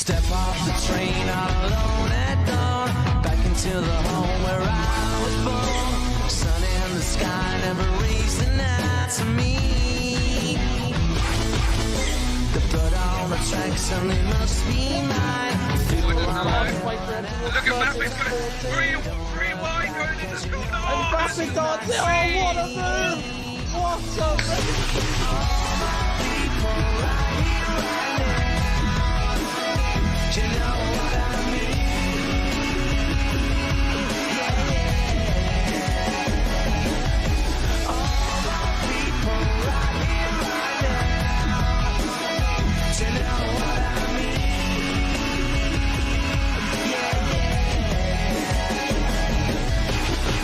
Step off the train all alone at dawn, back into the home where I was born. Sun in the sky never raised the night to me. The blood on the track suddenly must be mine. Look at Mbappé's got it. Three wide going into school. And Mbappé does it. Oh, what a move! What a move! You know what I mean? All my people right here, right now. You know what I mean?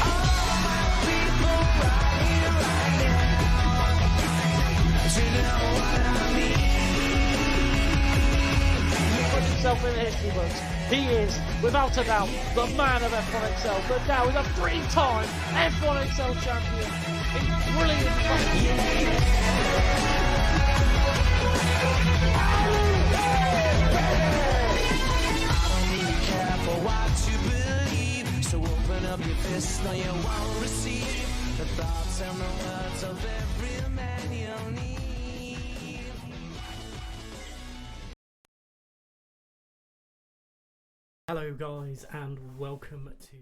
All my people right here, right now. You know what I mean? Himself in the history books. He is, without a doubt, the man of F1XL, but now he's a three-time F1XL champion. It's brilliant. Careful what you believe, so open up your fist, no you won't receive the thoughts and the words of every man you'll need. Hello guys and welcome to...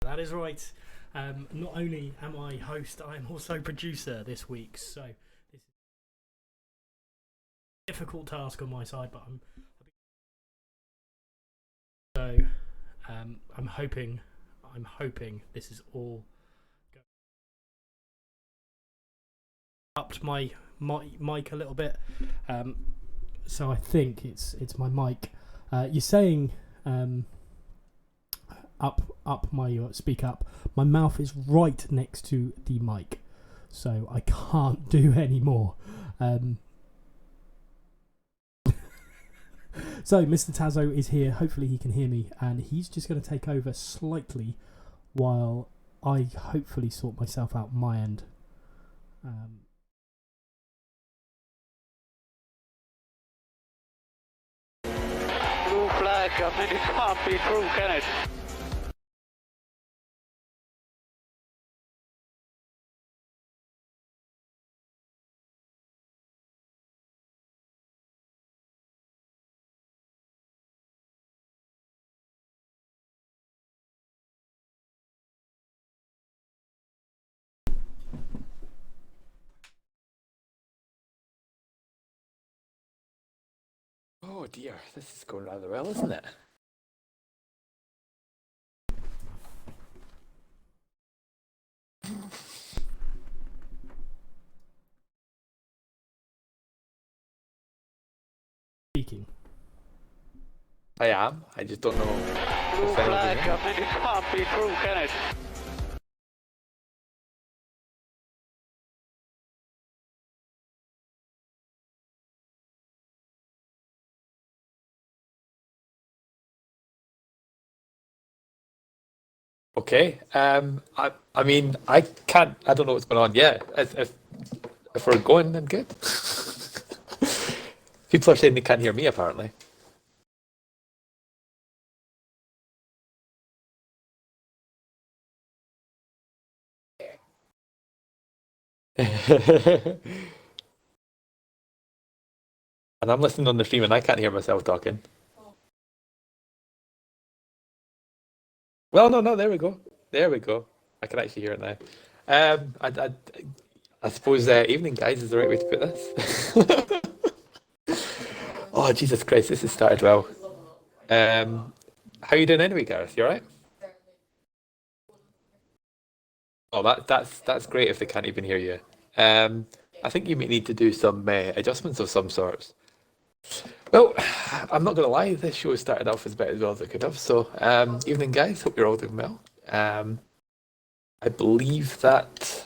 That is right, not only am I host, I am also producer this week, so this is a difficult task on my side, but I'm hoping this is all upped my mic a little bit. So I think it's my mic. You're saying up my speak up. My mouth is right next to the mic, so I can't do any more. So Mr. Tazo is here. Hopefully he can hear me, and he's just going to take over slightly while I hopefully sort myself out my end. Blue flag, I mean, it can't be true, can it? Oh dear, this is going rather well, isn't it? Speaking. I am. I just don't know. Blue if flag, anything- I mean, it can't be true, can it? Okay. I mean, I can't. I don't know what's going on. Yeah. If we're going, then good. People are saying they can't hear me. Apparently. And I'm listening on the stream, and I can't hear myself talking. Well, no. There we go. There we go. I can actually hear it now. I suppose evening, guys, is the right way to put this. Oh, Jesus Christ, this has started well. How you doing anyway, Gareth? You alright? Oh, that's great if they can't even hear you. I think you may need to do some adjustments of some sorts. Well, I'm not going to lie, this show started off as well as it could have. So, evening, guys. Hope you're all doing well. I believe that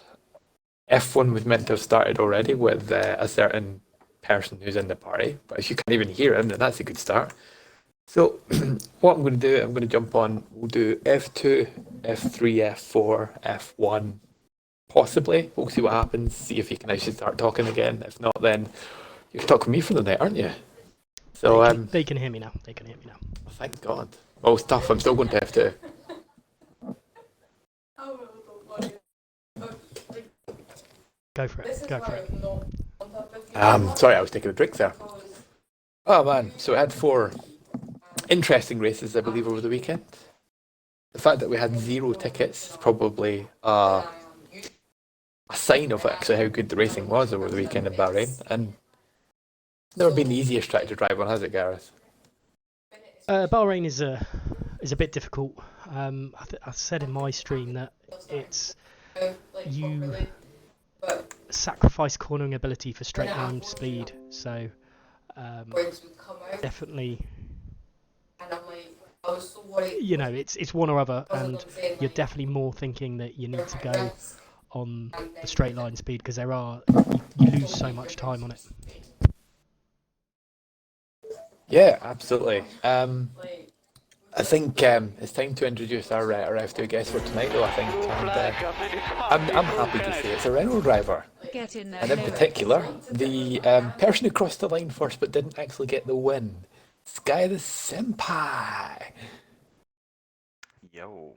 F1 was meant to have started already with a certain person who's in the party, but if you can't even hear him, then that's a good start. So, what I'm going to do, I'm going to jump on. We'll do F2, F3, F4, F1, possibly. We'll see what happens. See if you can actually start talking again. If not, then you're stuck with me for the night, aren't you? So, They can hear me now. They can hear me now. thank God. Well, stuff. I'm still going to F2. Go for it. Go for it. Sorry, I was taking a drink there. Oh man, so we had 4 interesting races, I believe, over the weekend. The fact that we had 0 tickets is probably a sign of actually how good the racing was over the weekend in Bahrain. And never been the easiest track to drive on, has it, Gareth? Bahrain is a bit difficult. I said in my stream that it's you sacrifice cornering ability for straight line speed. So definitely, you know, it's one or other, and you're definitely more thinking that you need to go on the straight line speed because you lose so much time on it. Yeah, absolutely. I think it's time to introduce our F2 guest for tonight, though. I think, and I'm happy to say it's a Renault driver, Get in there, and in particular, the person who crossed the line first but didn't actually get the win, Sky the Senpai. Yo.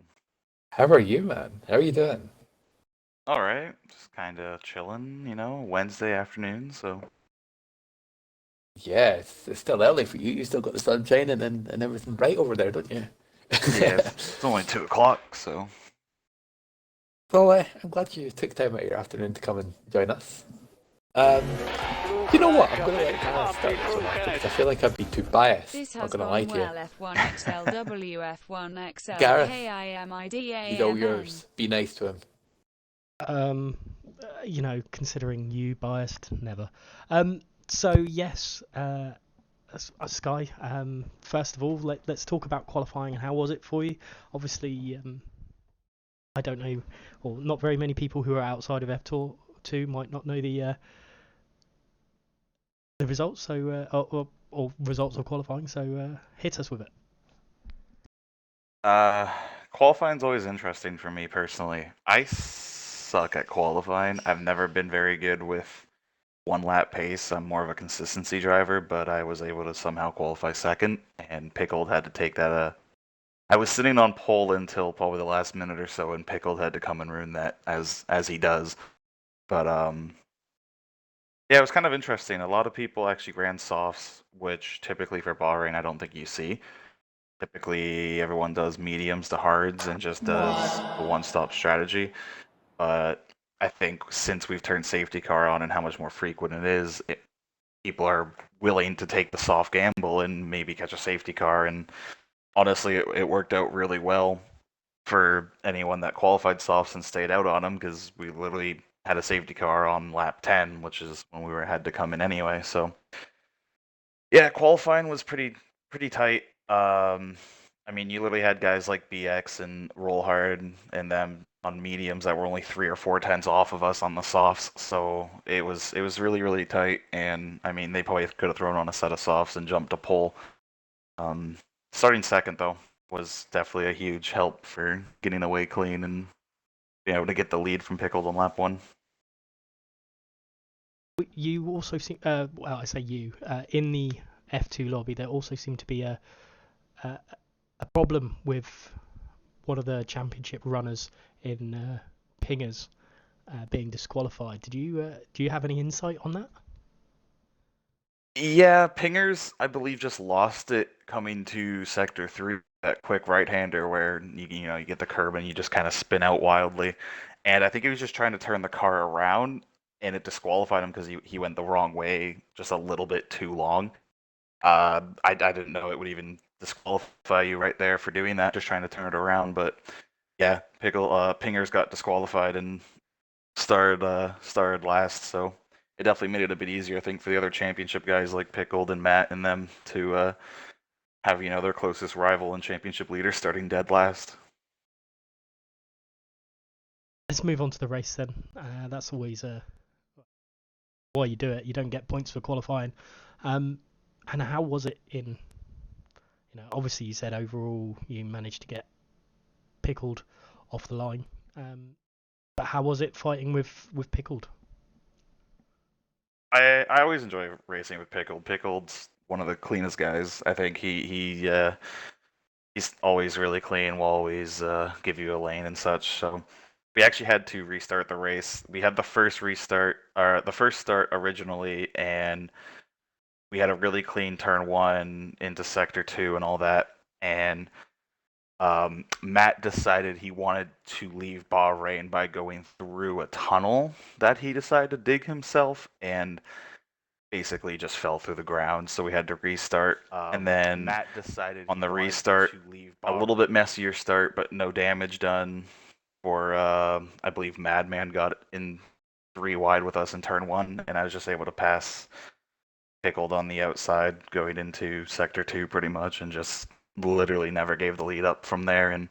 How are you, man? How are you doing? All right. Just kind of chilling, Wednesday afternoon, so. Yeah, it's still early for you. You still got the sun shining and everything bright over there, don't you? Yeah, it's only 2 o'clock, so. Well, I'm glad you took time out of your afternoon to come and join us. You know what? I'm going to let Gareth start this one off because I feel like I'd be too biased. This I'm not has going to lie gone to you. well. F1XL F1XL Gareth, KIMIDA. he's all yours. Be nice to him. Considering you biased, never. So yes, Sky. First of all, let's talk about qualifying and how was it for you? Obviously, I don't know, or not very many people who are outside of F2 might not know the results. So or results of qualifying. So hit us with it. Qualifying's always interesting for me personally. I suck at qualifying. I've never been very good with one lap pace. I'm more of a consistency driver, but I was able to somehow qualify second, and Pickled had to take that. I was sitting on pole until probably the last minute or so, and Pickled had to come and ruin that as he does. But yeah, it was kind of interesting. A lot of people actually ran softs, which typically for Bahrain I don't think you see. Typically, everyone does mediums to hards and just does the one-stop strategy. But I think since we've turned safety car on and how much more frequent it is, people are willing to take the soft gamble and maybe catch a safety car. And honestly, it worked out really well for anyone that qualified softs and stayed out on them because we literally had a safety car on lap 10, which is when we had to come in anyway. So yeah, qualifying was pretty tight. I mean, you literally had guys like BX and Roll Hard and them on mediums that were only 3 or 4 tenths off of us on the softs. So it was really tight. And I mean, they probably could have thrown on a set of softs and jumped a pole. Starting second though was definitely a huge help for getting away clean and being able to get the lead from Pickled on lap 1. You also seem, well, I say you, in the F2 lobby, there also seemed to be a problem with one of the championship runners in Pingers being disqualified. Do you have any insight on that? Yeah, Pingers, I believe, just lost it coming to Sector 3, that quick right-hander where you get the curb and you just kind of spin out wildly. And I think he was just trying to turn the car around, and it disqualified him because he went the wrong way just a little bit too long. I didn't know it would even disqualify you right there for doing that, just trying to turn it around. But yeah, Pingers got disqualified and started last, so it definitely made it a bit easier, I think, for the other championship guys like Pickled and Matt and them to have their closest rival and championship leader starting dead last. Let's move on to the race then. That's always why you do it. You don't get points for qualifying. And how was it in? Obviously you said overall you managed to get Pickled off the line. But how was it fighting with Pickled? I always enjoy racing with Pickled. Pickled's one of the cleanest guys. I think he's always really clean. Will always give you a lane and such. So we actually had to restart the race. We had the first start originally, and we had a really clean turn 1 into sector 2 and all that. And Matt decided he wanted to leave Bahrain by going through a tunnel that he decided to dig himself, and basically just fell through the ground. So we had to restart. And then Matt decided on the restart, a little bit messier start, but no damage done. For I believe Madman got in 3 wide with us in turn 1, and I was just able to pass Pickled on the outside going into sector 2 pretty much, and just literally never gave the lead up from there, and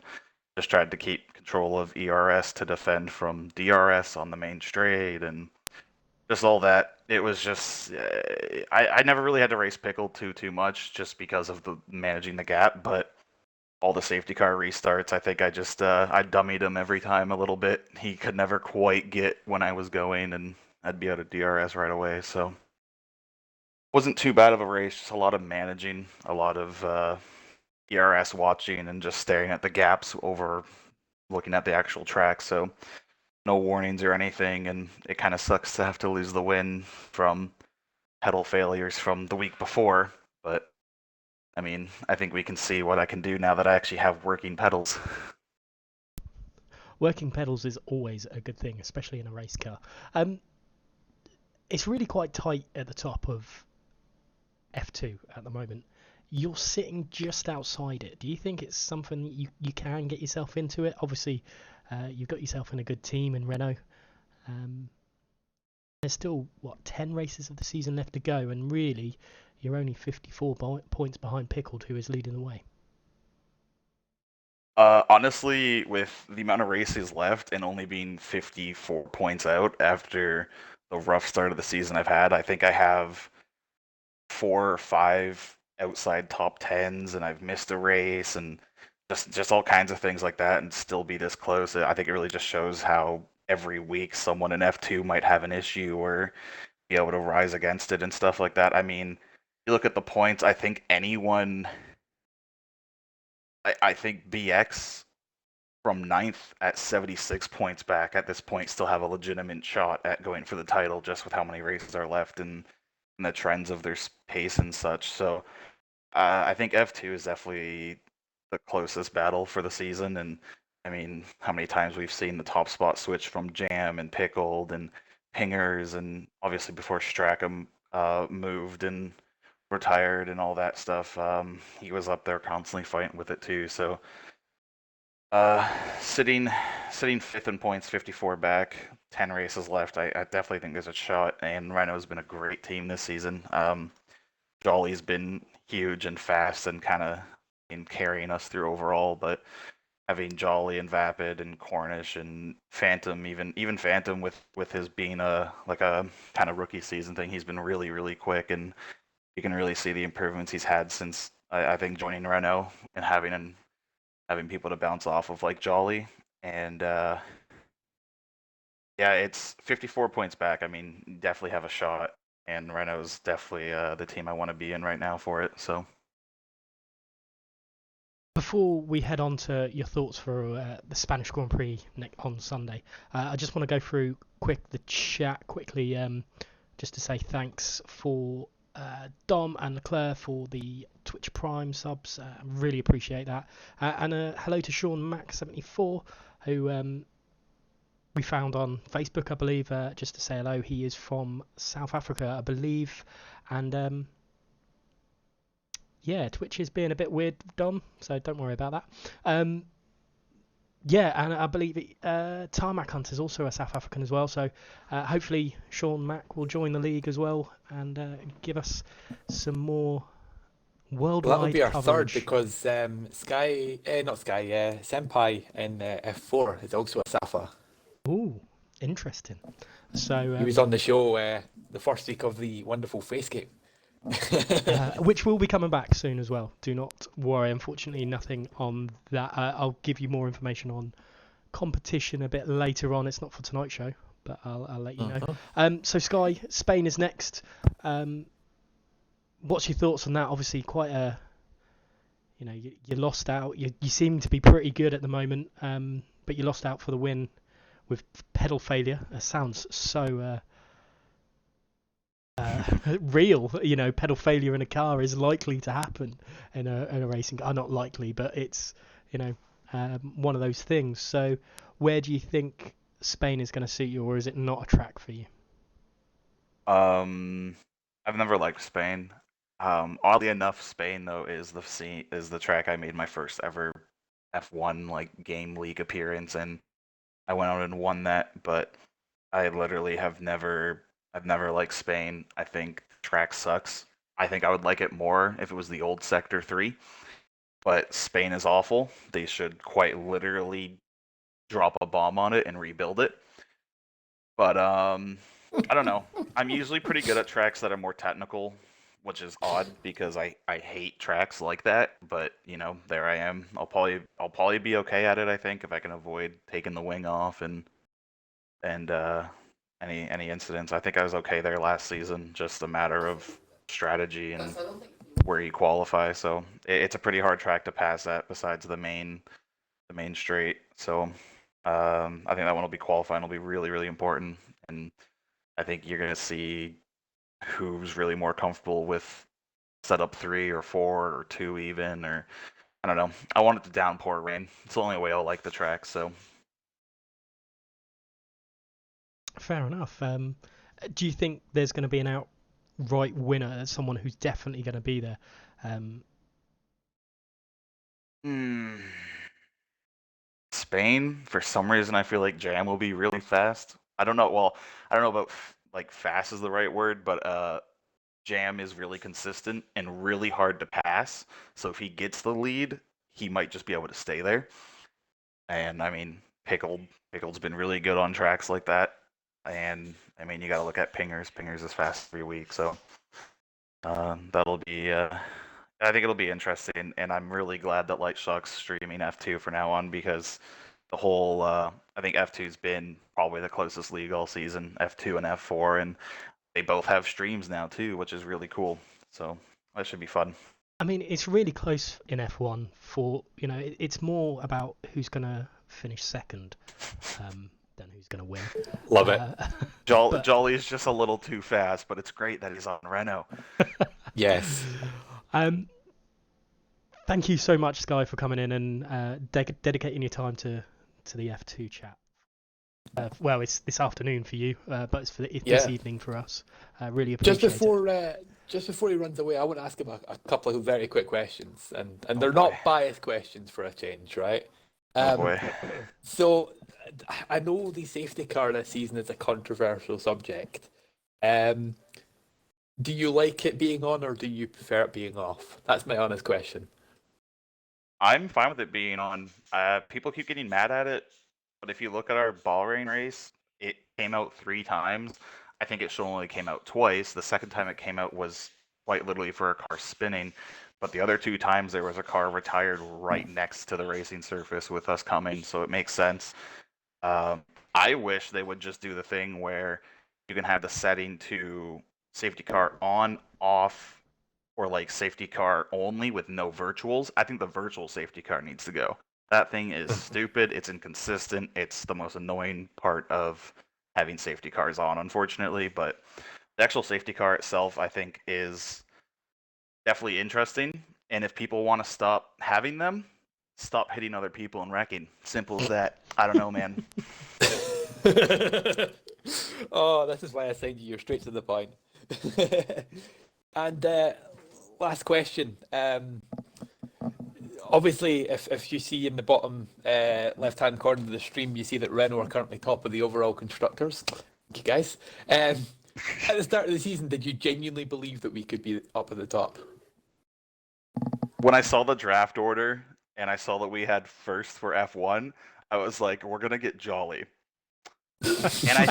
just tried to keep control of ERS to defend from DRS on the main straight and just all that. It was just I never really had to race Pickled too much just because of the managing the gap, but all the safety car restarts. I think I just I dummied him every time a little bit. He could never quite get when I was going, and I'd be out of DRS right away. So wasn't too bad of a race. Just a lot of managing, a lot of DRS watching, and just staring at the gaps over looking at the actual track. So no warnings or anything, and it kind of sucks to have to lose the win from pedal failures from the week before. But I mean, I think we can see what I can do now that I actually have working pedals. Working pedals is always a good thing, especially in a race car. It's really quite tight at the top of F2 at the moment. You're sitting just outside it. Do you think it's something you can get yourself into it? Obviously, you've got yourself in a good team in Renault. There's still, 10 races of the season left to go, and really, you're only 54 points behind Pickled, who is leading the way. Honestly, with the amount of races left and only being 54 points out after the rough start of the season I've had, I think I have 4 or 5 outside top 10s, and I've missed a race, and just all kinds of things like that, and still be this close. I think it really just shows how every week someone in F2 might have an issue or be able to rise against it and stuff like that. I mean, you look at the points, I think anyone, I think BX from 9th at 76 points back at this point still have a legitimate shot at going for the title just with how many races are left and the trends of their pace and such. So I think F2 is definitely the closest battle for the season. And I mean, how many times we've seen the top spot switch from Jam and Pickled and Pingers, and obviously before Strackham moved and retired and all that stuff, he was up there constantly fighting with it too. So sitting fifth in points, 54 back, 10 races left. I definitely think there's a shot, and Renault's been a great team this season. Jolly's been huge and fast and kind of in carrying us through overall, but having Jolly and Vapid and Cornish and Phantom, even Phantom with his being a kind of rookie season thing, he's been really quick, and you can really see the improvements he's had since I think joining Renault and having people to bounce off of like Jolly. And yeah, it's 54 points back. I mean, definitely have a shot, and Renault's definitely the team I want to be in right now for it. So Before we head on to your thoughts for the Spanish Grand Prix on Sunday, I just want to go through the chat quickly, just to say thanks for Dom and Leclerc for the Twitch Prime subs. Really appreciate that. And hello to Sean Mac74, who we found on Facebook, I believe, just to say hello. He is from South Africa, I believe. And yeah, Twitch is being a bit weird, Dom, so don't worry about that. Yeah, and I believe Tarmac Hunt is also a South African as well, so hopefully Sean Mack will join the league as well and give us some more worldwide Well, that would be our coverage. third because Senpai in F4 is also a Safa. Ooh, interesting. So He was on the show the first week of the wonderful Facegame. which will be coming back soon as well. Do not worry. Unfortunately, nothing on that. I'll give you more information on competition a bit later on. It's not for tonight's show, but I'll let you know. So Sky, Spain is next. What's your thoughts on that? Obviously, quite a, you lost out. You seem to be pretty good at the moment, but you lost out for the win with pedal failure. It sounds so real. Pedal failure in a car is likely to happen in a racing car. Not likely, but it's one of those things. So where do you think Spain is going to suit you, or is it not a track for you? I've never liked Spain. Oddly enough, Spain though is the track I made my first ever F1 game league appearance, and I went out and won that. But I literally I've never liked Spain. I think the track sucks. I think I would like it more if it was the old Sector 3. But Spain is awful. They should quite literally drop a bomb on it and rebuild it. But I don't know. I'm usually pretty good at tracks that are more technical which is odd because I hate tracks like that. But you know, there I am. I'll probably be okay at it. I think if I can avoid taking the wing off and any incidents. I think I was okay there last season. Just a matter of strategy and where you qualify. So it's a pretty hard track to pass at. Besides the main straight. So I think that one will be qualifying. Will be really really important, and I think you're gonna see who's really more comfortable with setup 3 or 4 or 2 even, or I don't know. I want it to downpour rain. It's the only way I'll like the track. So Fair enough. Do you think there's going to be an outright winner, someone who's definitely going to be there? Spain, for some reason, I feel like Jam will be really fast. I don't know. Well, I don't know about like fast is the right word, but Jam is really consistent and really hard to pass. So if he gets the lead, he might just be able to stay there. And I mean, Pickled's been really good on tracks like that. And I mean, you got to look at Pingers. Pingers is fast every week, so that'll be. I think it'll be interesting, and I'm really glad that Lightshock's streaming F2 from now on because the whole. I think F2's been probably the closest league all season, F2 and F4, and they both have streams now too, which is really cool. So that should be fun. I mean, it's really close in F1 for, it's more about who's going to finish second than who's going to win. Love it. Jolly is just a little too fast, but it's great that he's on Renault. Yes. Thank you so much, Sky, for coming in and dedicating your time to the F2 chat. Well, it's this afternoon for you, but it's for this evening for us. Really appreciate it. Just before he runs away, I want to ask him a couple of very quick questions, and they're not biased questions for a change, right? Oh boy. So, I know the safety car this season is a controversial subject. Do you like it being on, or do you prefer it being off? That's my honest question. I'm fine with it being on. People keep getting mad at it, but if you look at our Bahrain race, it came out 3 times. I think it should only came out twice. The second time it came out was quite literally for a car spinning, but the other 2 times there was a car retired right next to the racing surface with us coming, so it makes sense. I wish they would just do the thing where you can have the setting to safety car on, off, or like safety car only with no virtuals. I think the virtual safety car needs to go. That thing is stupid. It's inconsistent. It's the most annoying part of having safety cars on, unfortunately. But the actual safety car itself, I think, is definitely interesting. And if people want to stop having them, stop hitting other people and wrecking. Simple as that. I don't know, man. Oh, this is why I signed you. You're straight to the point. And last question. Obviously, if you see in the bottom left-hand corner of the stream, you see that Renault are currently top of the overall constructors. Thank you, guys. At the start of the season, did you genuinely believe that we could be up at the top? When I saw the draft order and I saw that we had first for F1, I was like, we're gonna get Jolly. And I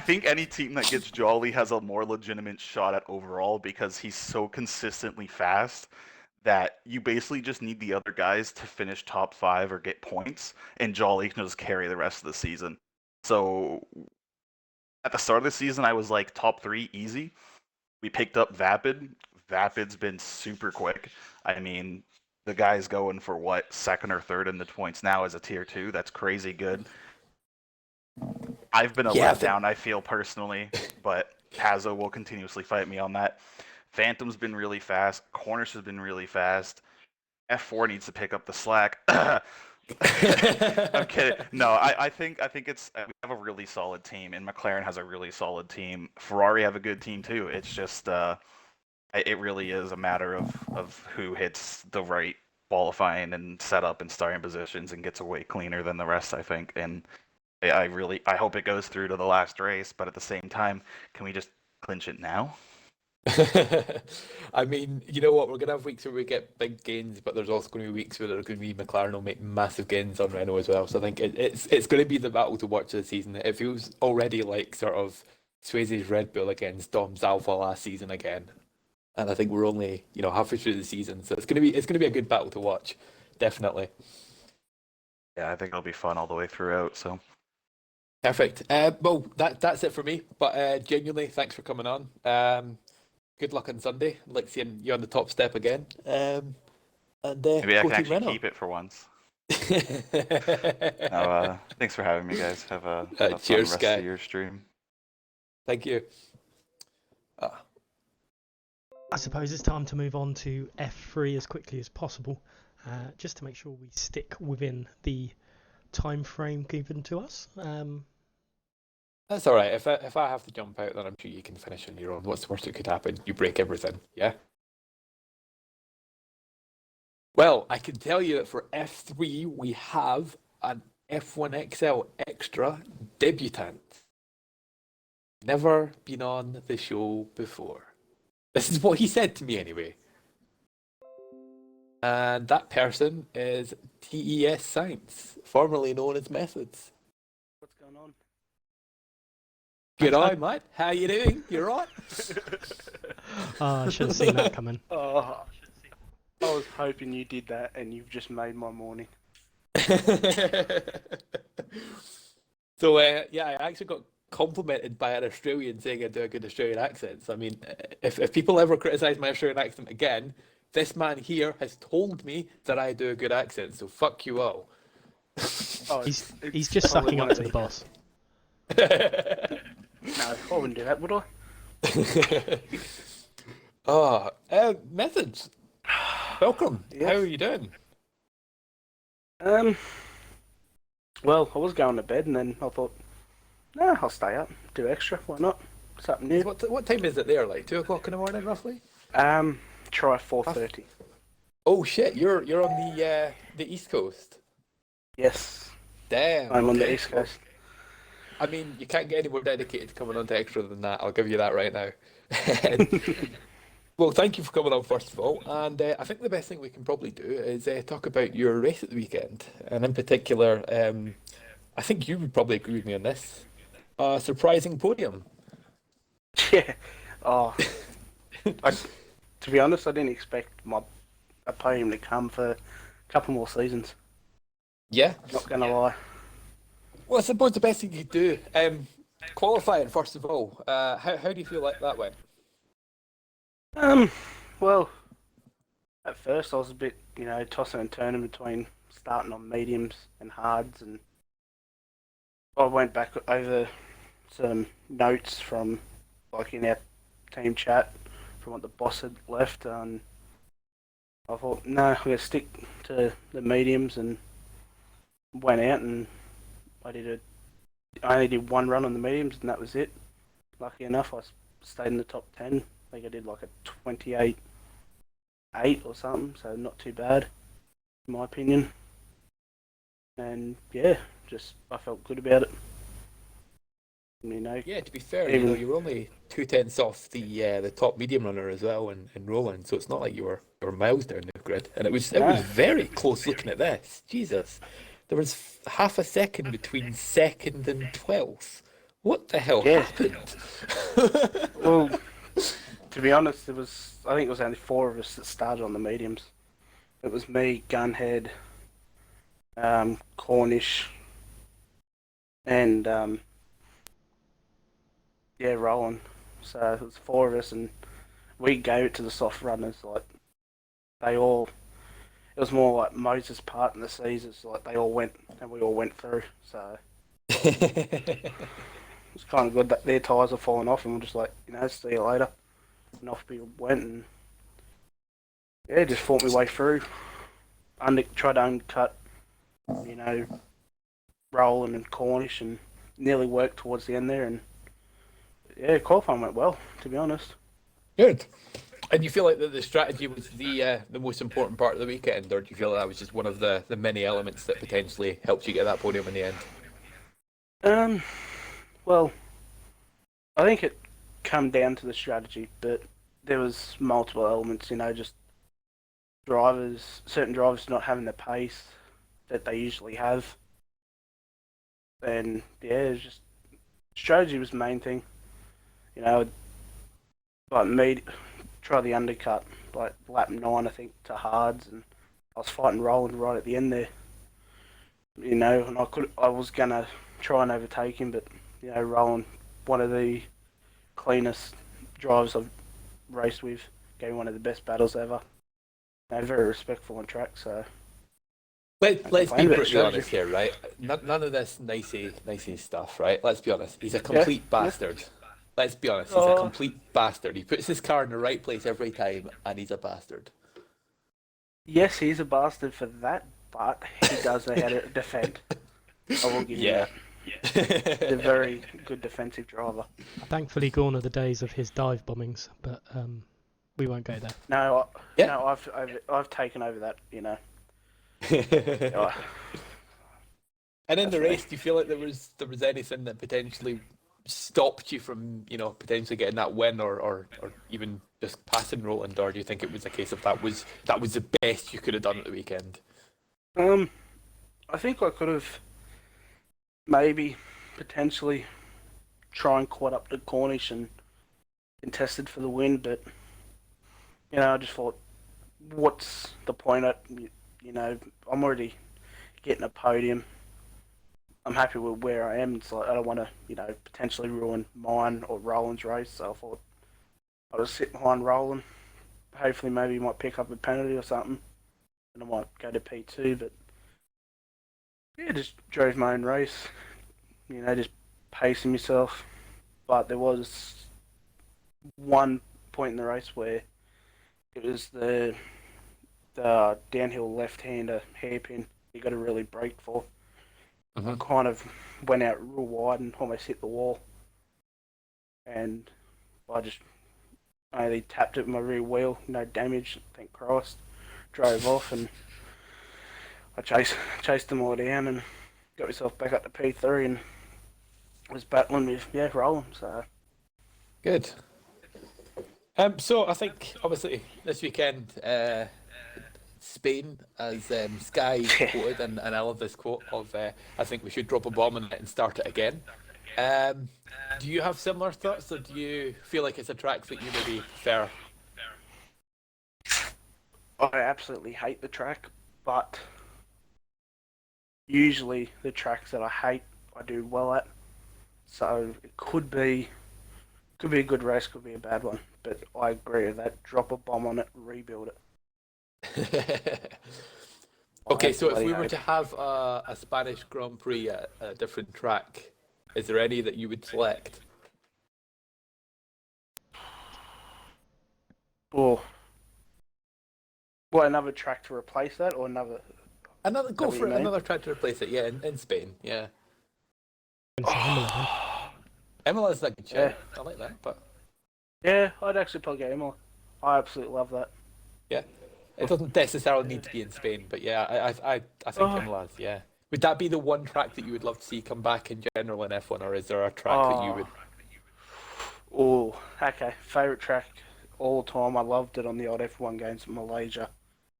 think any team that gets Jolly has a more legitimate shot at overall because he's so consistently fast that you basically just need the other guys to finish top 5 or get points, and Jolly can just carry the rest of the season. So at the start of the season, I was like top 3 easy. We picked up Vapid. Vapid's been super quick. I mean, the guy's going for what, 2nd or 3rd in the points now as a tier 2. That's crazy good. I've been a letdown, I feel personally, but Hazo will continuously fight me on that. Phantom's been really fast. Cornish has been really fast. F4 needs to pick up the slack. I'm kidding. No, I think it's we have a really solid team, and McLaren has a really solid team. Ferrari have a good team too. It's just it really is a matter of who hits the right qualifying and setup and starting positions and gets away cleaner than the rest, I think. And I hope it goes through to the last race, but at the same time, can we just clinch it now? I mean, you know what? We're gonna have weeks where we get big gains, but there's also going to be weeks where there's going to be McLaren will make massive gains on Renault as well. So I think it's going to be the battle to watch this season. It feels already like sort of Swayze's Red Bull against Dom's Alpha last season again. and I think we're only halfway through the season, so it's gonna be a good battle to watch, definitely. Yeah, I think it'll be fun all the way throughout. So Perfect. Well, that's it for me. But genuinely, thanks for coming on. Good luck on Sunday. I like seeing you on the top step again. And maybe I go can Team actually Renault. keep it for once. No, thanks for having me, guys. Have a fun Cheers, rest Sky. of your stream. Thank you. I suppose it's time to move on to F3 as quickly as possible, just to make sure we stick within the time frame given to us. That's all right. If I have to jump out, then I'm sure you can finish on your own. What's the worst that could happen? You break everything. Yeah. Well, I can tell you that for F3 we have an F1XL Extra debutant. Never been on the show before. This is what he said to me anyway. And that person is TES Science, formerly known as Methods. What's going on? Good eye, mate. How you doing? You right? I should have seen that coming. Oh, I was hoping you did that, and you've just made my morning. So yeah, I actually got complimented by an Australian saying I do a good Australian accent. So I mean, if people ever criticise my Australian accent again, this man here has told me that I do a good accent. So fuck you all. Oh, He's just probably sucking one up of to the boss. No, I wouldn't do that, would I? Methods. Welcome. Yeah. How are you doing? Well, I was going to bed, and then I thought, nah, I'll stay up, do extra. Why not? Something new. What time is it there? Like 2 o'clock in the morning, roughly? Try 4:30. Oh shit! You're on the East Coast. Yes, Damn. I'm on the okay. East Coast. I mean, you can't get any more dedicated to coming on to Extra than that. I'll give you that right now. Well, thank you for coming on first of all, and I think the best thing we can probably do is talk about your race at the weekend, and in particular, I think you would probably agree with me on this. Surprising podium. Yeah. Oh, to be honest, I didn't expect a podium to come for a couple more seasons. Yeah. Not gonna lie. Well, I suppose the best thing you could do, qualifying first of all. How do you feel like that went? Well, at first I was a bit, tossing and turning between starting on mediums and hards, and I went back over some notes from, like, in our team chat from what the boss had left, and I thought, no, I'm going to stick to the mediums, and went out and I only did one run on the mediums, and that was it. Lucky enough, I stayed in the top 10. I think I did like a 28.8 or something, so not too bad, in my opinion. And yeah, I felt good about it. Yeah, to be fair, even- you were only 2/10 off the top medium runner as well in Roland, so it's not like you were miles down the grid. And it was very close looking at this. Jesus, there was half a second between second and 12th. What the hell happened? Well, to be honest, I think it was only 4 of us that started on the mediums. It was me, Gunhead, Cornish, and Roland. So it was 4 of us, and we gave it to the soft runners. Like, it was more like Moses' part in the seasons. Like, they all went, and we all went through. So it's kind of good that their tyres are falling off, and we're just like, see you later. And off we went, and just fought my way through. Tried to undercut, Roland and Cornish, and nearly worked towards the end there. And qualifying went well, to be honest. Good. And you feel like the strategy was the most important part of the weekend, or do you feel like that was just one of the many elements that potentially helped you get that podium in the end? Well, I think it come down to the strategy, but there was multiple elements, just certain drivers not having the pace that they usually have. And it was just strategy was the main thing. Like try the undercut, like lap 9, I think, to hards, and I was fighting Roland right at the end there. You know, and I was gonna try and overtake him, but you know, Roland, one of the cleanest drivers I've raced with, gave me one of the best battles ever. You know, very respectful on track, so. Let's be complain about brutally strategy. honest here, right? None of this nicey stuff, right? Let's be honest. He's a complete bastard. Let's be honest. He's a complete bastard. He puts his car in the right place every time, and he's a bastard. Yes, he's a bastard for that, but he does know how to defend. I will give you that. He's a very good defensive driver. Thankfully, gone are the days of his dive bombings, but we won't go there. No, I've taken over that. You know. And in the race, do you feel like there was anything that potentially stopped you from, potentially getting that win, or even just passing Roland, or do you think it was a case of that was the best you could have done at the weekend? I think I could have maybe potentially try and caught up to Cornish and contested for the win, but I just thought, what's the point? I'm already getting a podium. I'm happy with where I am. It's like I don't want to, potentially ruin mine or Roland's race. So I thought I'll just sit behind Roland. Hopefully, maybe he might pick up a penalty or something, and I might go to P2. But yeah, just drove my own race. Just pacing myself. But there was one point in the race where it was the downhill left-hander hairpin you got to really brake for. I kind of went out real wide and almost hit the wall, and I just only tapped it with my rear wheel, no damage, thank Christ. Drove off, and I chased them all down and got myself back up to P3 and was battling with Roland. So good. So I think obviously this weekend, Spain, as Sky quoted, and I love this quote of, I think we should drop a bomb on it and start it again. Do you have similar thoughts, or do you feel like it's a track that you maybe prefer? I absolutely hate the track, but usually the tracks that I hate, I do well at. So it could be a good race, could be a bad one. But I agree with that. Drop a bomb on it, rebuild it. Okay, so if we were to have a Spanish Grand Prix at a different track, is there any that you would select? Well, another track to replace that, or another? Go for it. Another track to replace it. Yeah, in Spain. Yeah. Imola is a good show. I like that, but yeah, I'd actually probably go Imola. I absolutely love that. Yeah, it doesn't necessarily need to be in Spain, but yeah, I think Imola's. Yeah, would that be the one track that you would love to see come back in general in F1, or is there a track that you would? Oh, okay. Favorite track all the time. I loved it on the old F1 games in Malaysia.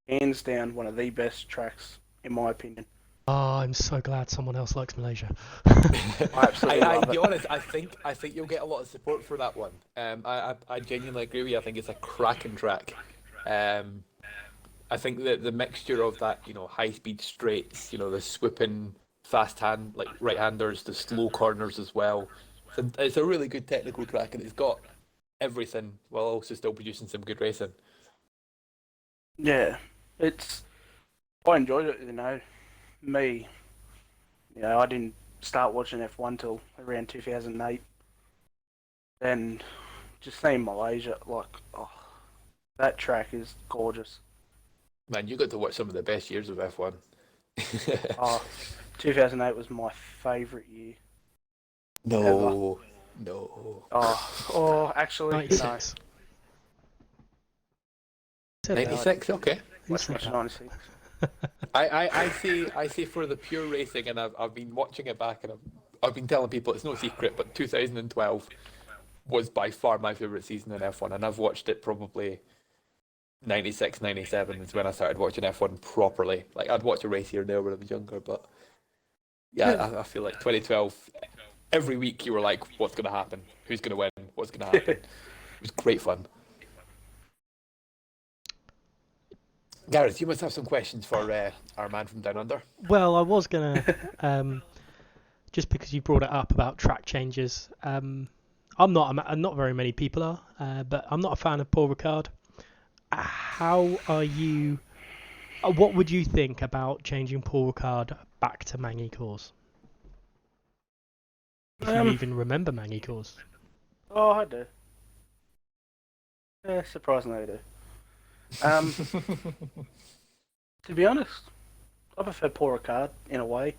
Hands down, one of the best tracks in my opinion. Oh, I'm so glad someone else likes Malaysia. I absolutely love it. To be honest, I think you'll get a lot of support for that one. I genuinely agree with you. I think it's a cracking track. I think that the mixture of that, high-speed straights, the swooping fast hand, like right-handers, the slow corners as well. It's a really good technical track, and it's got everything while also still producing some good racing. Yeah, I enjoyed it. I didn't start watching F1 till around 2008. Then just seeing Malaysia, that track is gorgeous. Man, you got to watch some of the best years of F1. 2008 was my favourite year. No. Actually, 96. no. 96, okay. What's 96? I say for the pure racing, and I've been watching it back, and I've been telling people it's no secret, but 2012 was by far my favourite season in F1, and I've watched it probably 96, 97 is when I started watching F1 properly. Like, I'd watch a race here and there when I was younger, but yeah, I feel like 2012, every week you were like, what's going to happen? Who's going to win? What's going to happen? It was great fun. Gareth, you must have some questions for our man from down under. Well, I was gonna just because you brought it up about track changes. Not very many people are, but I'm not a fan of Paul Ricard. How are you? What would you think about changing Paul Ricard back to Mangy Course? If you even remember Mangy Course. Oh, I do. Yeah, surprisingly I do. To be honest, I prefer Paul Ricard in a way.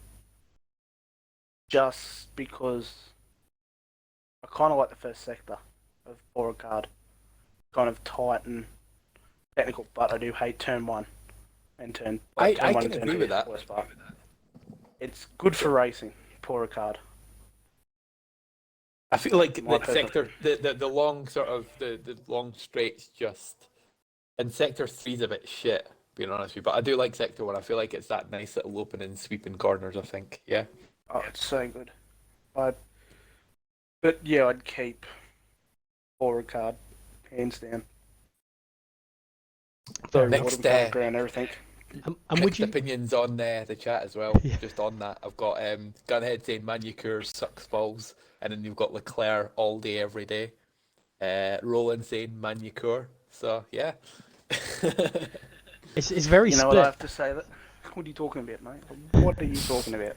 Just because I kind of like the first sector of Paul Ricard. Kind of tight and technical, but I do hate turn 1 and turn. I turn 1 can and turn agree 2 with is the that. worst part. It's good for racing, Paul Ricard. I feel like My the sector, the long sort of the long straights just, and sector 3's a bit shit, being honest with you. But I do like sector 1. I feel like it's that nice little opening, sweeping corners. I think, yeah. Oh, it's so good. But yeah, I'd keep Paul Ricard, hands down. So Next, ground, everything. And mixed would you? opinions on the chat as well. Yeah. Just on that, I've got Gunhead saying Manucure sucks balls, and then you've got Leclerc all day every day. Roland saying Manucure. So yeah. It's very You know split. what I have to say? That what are you talking about, mate? What are you talking about?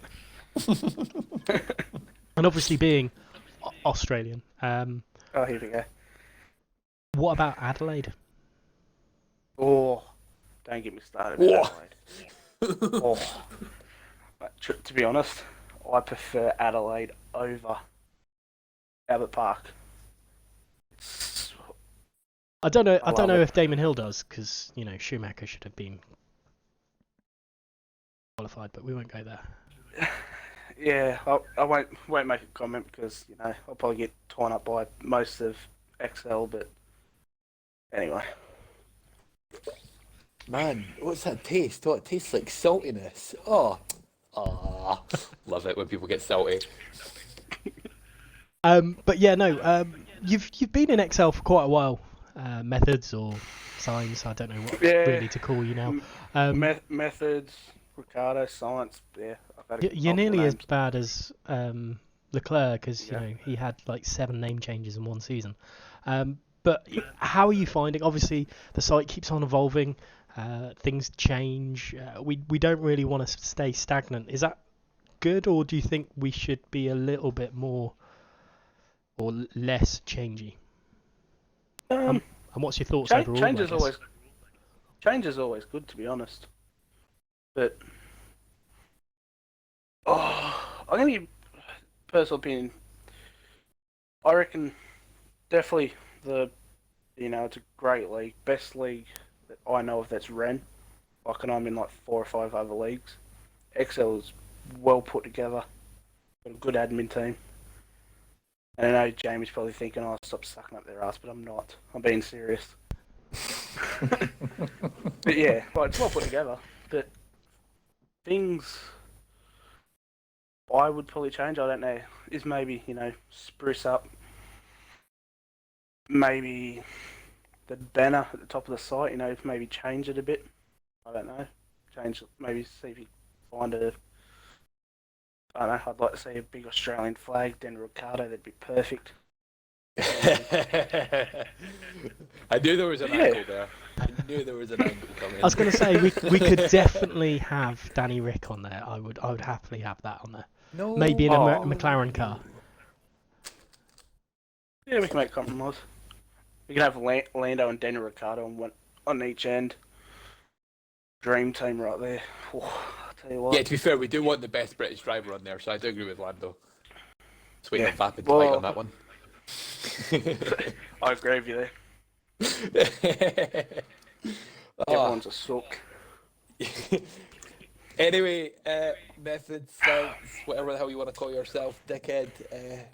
And obviously being Australian. Oh, here we go. What about Adelaide? Oh, don't get me started. With Adelaide. Oh, to be honest, I prefer Adelaide over Albert Park. I don't know. I love don't know it. if Damon Hill does, because Schumacher should have been qualified, but we won't go there. Yeah, I won't make a comment because I'll probably get torn up by most of XL. But anyway, Man, what's that taste? Oh, it tastes like saltiness. Oh, love it when people get salty. But yeah, no. You've been in XL for quite a while. Methods or signs, I don't know what really to call you now. Methods, Ricardo, Science. Yeah, I've had You're nearly names. as bad as Leclerc, because he had like 7 name changes in one season. But how are you finding? Obviously, the site keeps on evolving. Things change. We don't really want to stay stagnant. Is that good, or do you think we should be a little bit more or less changey? And what's your thoughts overall? Change is always good, to be honest. But I'm gonna give personal opinion. I reckon definitely it's a great league, best league that I know of that's ran. Like, and I'm in like 4 or 5 other leagues. XL is well put together, got a good admin team. And I know Jamie's probably thinking, "Oh, stop sucking up their ass," but I'm not. I'm being serious. But yeah, well, it's well put together. But things I would probably change, I don't know, is maybe, spruce up maybe the banner at the top of the site, maybe change it a bit. I don't know. Maybe see if you find I don't know, I'd like to see a big Australian flag, then Ricardo, that'd be perfect. I knew there was an angle there. I knew there was an angle coming. I was going to say we could definitely have Danny Rick on there. I would happily have that on there. No. Maybe in a McLaren car. Yeah, we can make a compromise. We can have Lando and Daniel Ricciardo on each end. Dream team right there. Oh, I'll tell you what. Yeah, to be fair, we do want the best British driver on there, so I do agree with Lando. Just waiting on Vapid to fight on that one. I agree with you there. Everyone's a sook. Anyway, Methods, Science, whatever the hell you want to call yourself, dickhead,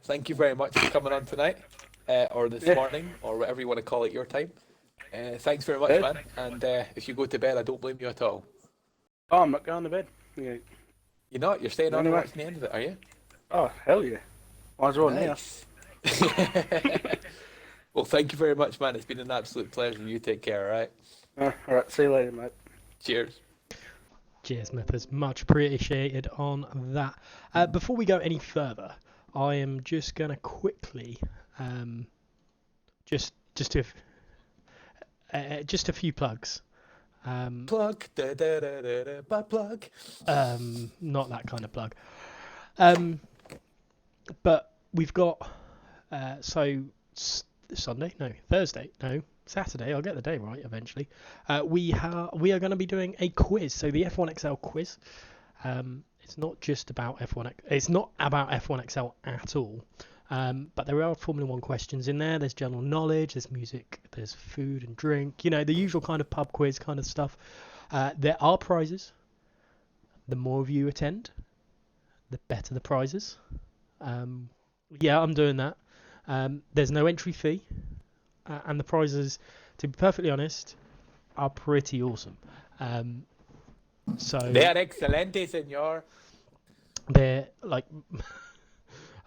thank you very much for coming on tonight, or this morning, or whatever you want to call it your time. Thanks very much, man, and if you go to bed, I don't blame you at all. Oh, I'm not going to bed. Yeah. You're not? You're staying on and Anyway. watching the end of it, are you? Oh, hell yeah. Might as well Nice. Well, thank you very much, man. It's been an absolute pleasure. You take care, alright? now. Alright, see you later, mate. Cheers. Cheers, Mythos. Much appreciated on that. Before we go any further, I am just gonna quickly just a few plugs. Plug. Butt plug. Not that kind of plug. But we've got Saturday. I'll get the day right eventually. We are going to be doing a quiz. So the F1XL quiz. It's not just about F1. It's not about F1XL at all. But there are Formula 1 questions in there. There's general knowledge. There's music. There's food and drink. You know, the usual kind of pub quiz kind of stuff. There are prizes. The more of you attend, the better the prizes. Yeah, I'm doing that. There's no entry fee. And the prizes, to be perfectly honest, are pretty awesome. So They're excelente, senor. They're like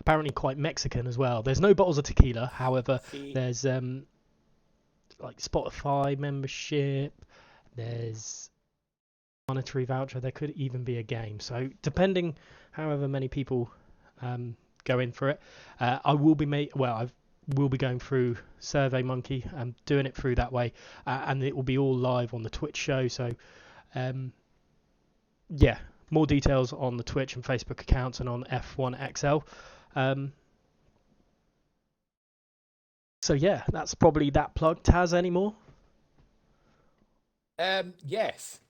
apparently quite Mexican as well. There's no bottles of tequila, however, there's like Spotify membership. There's monetary voucher. There could even be a game. So depending, however many people go in for it, I will be will be going through SurveyMonkey and doing it through that way, and it will be all live on the Twitch show. So yeah, more details on the Twitch and Facebook accounts and on F1XL. So yeah, that's probably that plug. Taz, any more? Yes,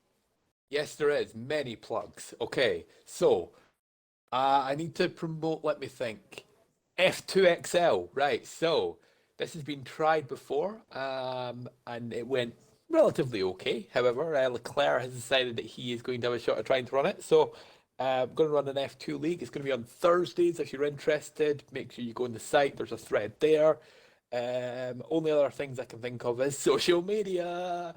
there is many plugs. Okay, so I need to promote. Let me think. F2XL, right? So this has been tried before, and it went relatively okay. However, Leclerc has decided that he is going to have a shot at trying to run it. So I'm going to run an F2 league. It's going to be on Thursdays. If you're interested, make sure you go on the site. There's a thread there. Only other things I can think of is social media.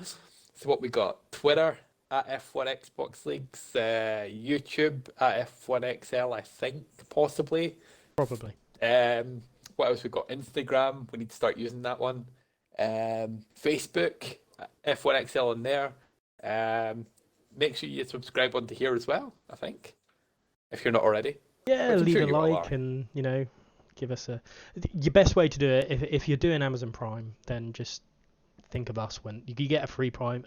So what we got? Twitter at F1 Xbox Leagues, YouTube at F1XL, I think, possibly. Probably. What else we got? Instagram. We need to start using that one. Facebook, F1XL on there. Make sure you subscribe onto here as well, I think, if you're not already. Yeah, Which I'm leave sure a you all like are. and, you know, give us a... Your best way to do it, if you're doing Amazon Prime, then just think of us when... You get a free Prime,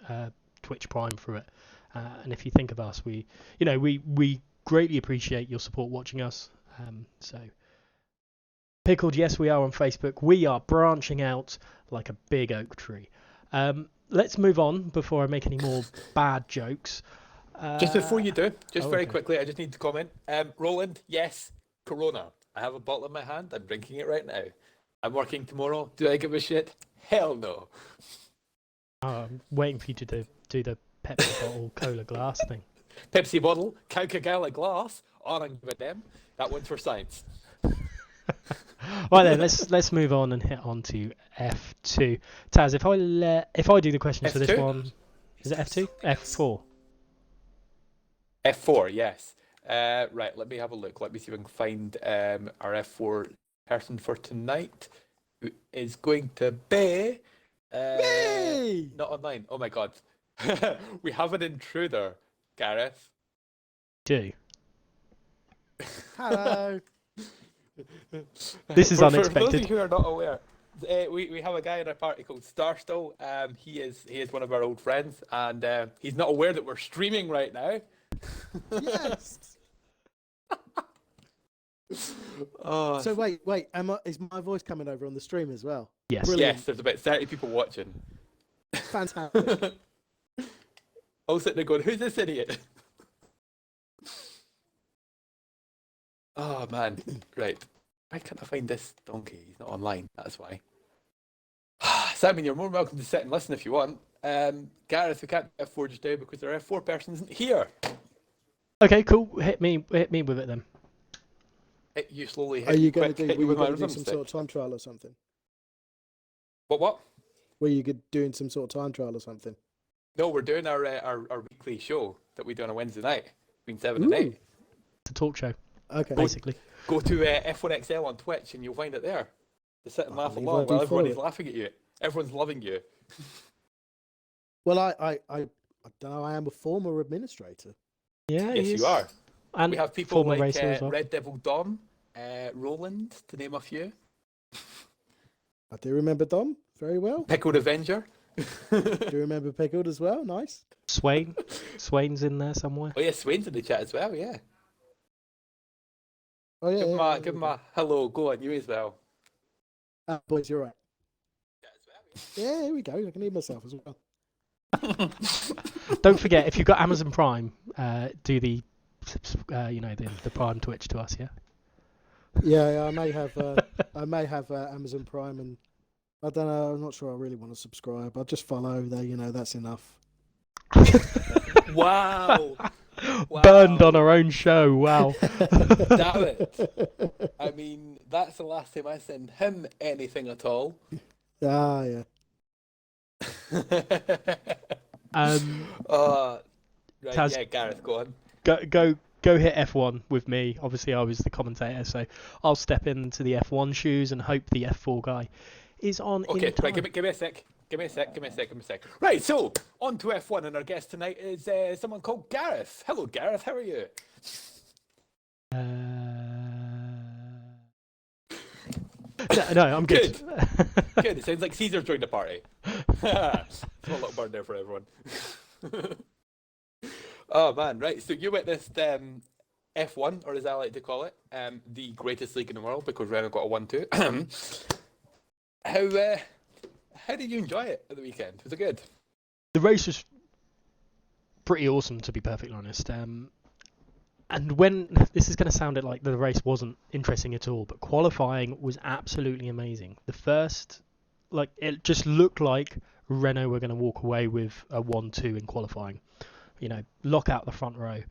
Twitch Prime through it. And if you think of us, we greatly appreciate your support watching us. So... Pickled, yes, we are on Facebook. We are branching out like a big oak tree. Let's move on before I make any more bad jokes. Just before you do, very okay. quickly, I just need to comment. Roland, yes, Corona. I have a bottle in my hand. I'm drinking it right now. I'm working tomorrow. Do I give a shit? Hell no. I'm waiting for you to do the Pepsi bottle cola glass thing. Pepsi bottle, Coca-Cola glass. I don't give a damn. That one's for science. Right then, let's move on and hit on to F2. Taz, if I do the questions for this F2? one, is it F2? F4. F4, yes. Right, let me have a look. Let me see if I can find our F4 person for tonight, who is going to be not online. Oh my god. We have an intruder, Gareth. Do. Hello. This is For those unexpected. of you who are not aware, we have a guy in our party called Starstill. He is one of our old friends, and he's not aware that we're streaming right now. Yes. Oh, So wait, is my voice coming over on the stream as well? Yes. Brilliant. yes, there's about 30 people watching. Fantastic. All sitting there going, who's this idiot? Oh man, right. Why can't I find this donkey? He's not online, that's why. Simon, you're more than welcome to sit and listen if you want. Gareth, we can't do F4 just now because our F4 person isn't here. Okay, cool. Hit me with it then. Hit you slowly. Are you going to do? Were you with my going to do rhythm some stick. sort of time trial or something? What? Were you doing some sort of time trial or something? No, we're doing our weekly show that we do on a Wednesday night between 7 and 8. It's a talk show, Okay. basically. Go to F1XL on Twitch and you'll find it there. To sit and laugh believe along I do while everyone follow is laughing at you. Everyone's loving you. Well, I I don't know. I am a former administrator. Yeah, Yes, he you is. are. And We have people former like racer as well. Red Devil Dom, Roland, to name a few. I do remember Dom very well. Pickled Avenger. Do you remember Pickled as well? Nice. Swain. Swain's in there somewhere. Oh yeah, Swain's in the chat as well. Yeah. Oh yeah. Give him a hello. Go on, you as well. Boys, you're right. Yeah, here we go. I can hear myself as well. Don't forget, if you've got Amazon Prime, do the Prime Twitch to us, yeah? Yeah, I may have Amazon Prime, and I don't know. I'm not sure I really want to subscribe. I'll just follow. That's enough. Wow. Burned on our own show. Wow. Damn it. I mean, that's the last time I send him anything at all. Ah, yeah. Right, Taz, yeah, Gareth, go on. Go hit F1 with me. Obviously, I was the commentator, so I'll step into the F1 shoes and hope the F4 guy is on Okay, in time. right, give me a sec. Give me a sec. Right, so on to F1, and our guest tonight is someone called Gareth. Hello, Gareth. How are you? No, I'm good. Good. It sounds like Caesar joined the party. Small little bird there for everyone. Oh man, right. So you witnessed F1, or as I like to call it, the greatest league in the world, because Renault got a 1-2. How did you enjoy it at the weekend? Was it good? The race was pretty awesome, to be perfectly honest. And when this is going to sound like the race wasn't interesting at all, but qualifying was absolutely amazing. The first, it just looked like Renault were going to walk away with a 1-2 in qualifying. You know, lock out the front row.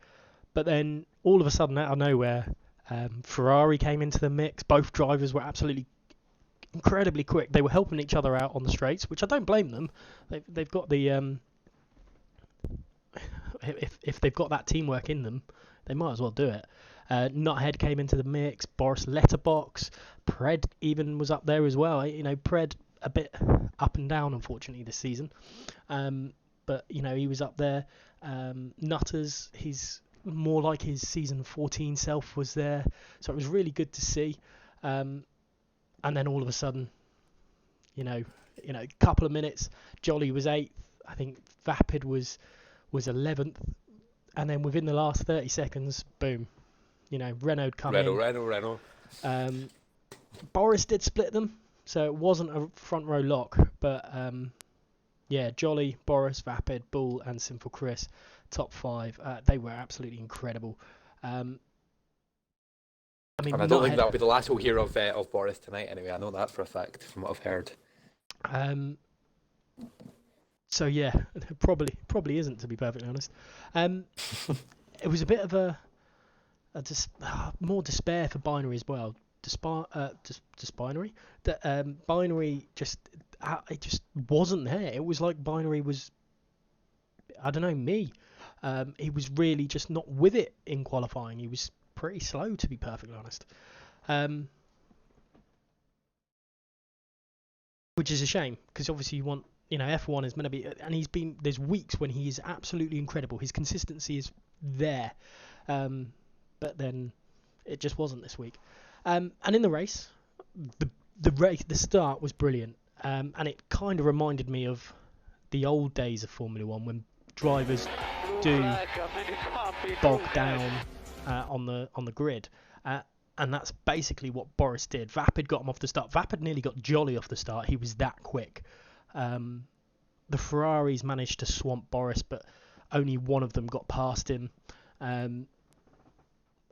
But then all of a sudden, out of nowhere, Ferrari came into the mix. Both drivers were absolutely incredibly quick. They were helping each other out on the straights, which I don't blame them. They've got the if they've got that teamwork in them, they might as well do it. Nuthead came into the mix. Boris Letterbox, Pred even was up there as well. You know, Pred a bit up and down, unfortunately, this season. But you know, he was up there. Nutters, he's more like his season 14 self was there, so it was really good to see. And then all of a sudden, you know, a couple of minutes, Jolly was 8th. I think Vapid was 11th, and then within the last 30 seconds, boom, you know, Renault come in. Renault. Boris did split them, so it wasn't a front row lock, but yeah, Jolly, Boris, Vapid, Bull, and Sinful Chris, top 5. They were absolutely incredible. I mean, and I don't think that'll be the last we'll hear of Boris tonight. Anyway, I know that for a fact from what I've heard. So yeah, probably isn't, to be perfectly honest. It was a bit of a more despair for Binary as well. Binary. Binary just it just wasn't there. It was like Binary was, I don't know, me. He was really just not with it in qualifying. He was pretty slow, to be perfectly honest. Which is a shame, because obviously you want, you know, F1 is meant to be, and there's weeks when he is absolutely incredible. His consistency is there, but then it just wasn't this week. And in the race, the start was brilliant, and it kind of reminded me of the old days of Formula One when drivers do bog down on the grid, and that's basically what Boris did. Vapid got him off the start. Vapid nearly got Jolly off the start. He was that quick. The Ferraris managed to swamp Boris, but only one of them got past him. And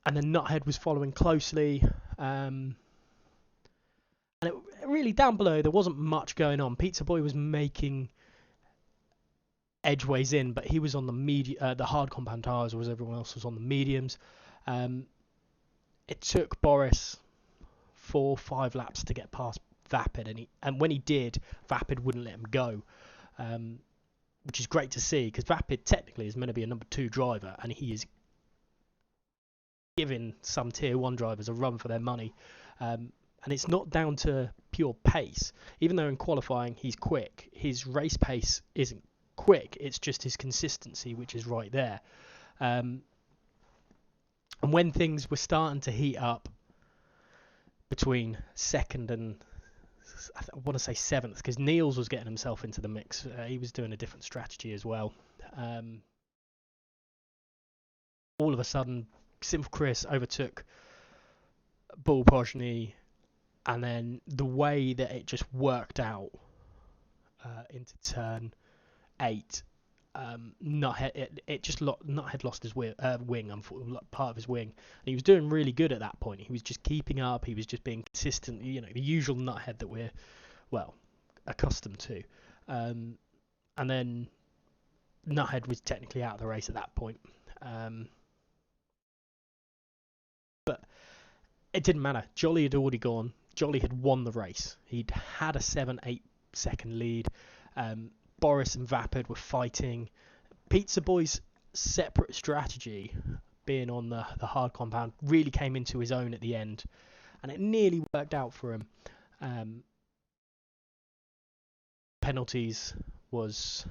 then Nuthead was following closely. And it really, down below, there wasn't much going on. Pizza Boy was making edgeways in, but he was on the hard compound tires, whereas everyone else was on the mediums. It took Boris 4 or 5 laps to get past Vapid, and when he did, Vapid wouldn't let him go, which is great to see, because Vapid technically is meant to be a number 2 driver, and he is giving some tier 1 drivers a run for their money. And it's not down to pure pace. Even though in qualifying he's quick, his race pace isn't quick. It's just his consistency, which is right there. And when things were starting to heat up between second and, I want to say seventh, because Niels was getting himself into the mix. He was doing a different strategy as well. All of a sudden, Simple Chris overtook Bull Progeny, and then the way that it just worked out into turn 8, Nuthead lost his wing, part of his wing, and he was doing really good at that point. He was just keeping up. He was just being consistent. You know, the usual Nuthead that we're accustomed to. And then Nuthead was technically out of the race at that point. But it didn't matter. Jolly had already gone. Jolly had won the race. He'd had a 7-8 second lead. Boris and Vapid were fighting. Pizza Boy's separate strategy, being on the hard compound, really came into his own at the end, and it nearly worked out for him. Penalties was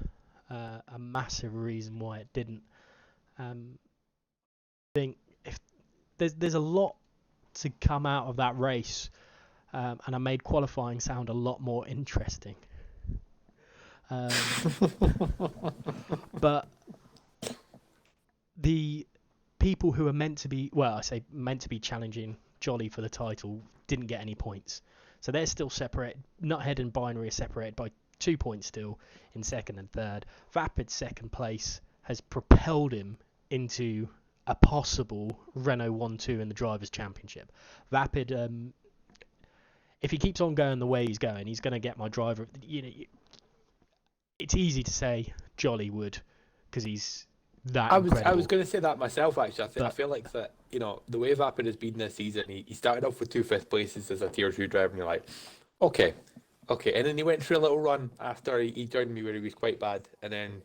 a massive reason why it didn't. I think if there's a lot to come out of that race, and I made qualifying sound a lot more interesting. But the people who are meant to be challenging Jolly for the title didn't get any points, so they're still separated. Nuthead and Binary are separated by 2 points still in second and third. Vapid's second place has propelled him into a possible Renault 1-2 in the Drivers' Championship. Vapid, if he keeps on going the way he's going, he's going to get my driver. You know, it's easy to say Jolly would, because he's that incredible. I was going to say that myself, actually. I feel like that, you know, the way Vapid has been this season, he started off with 2 fifth places as a tier 2 driver, and you're like, okay. And then he went through a little run after he joined me where he was quite bad, and then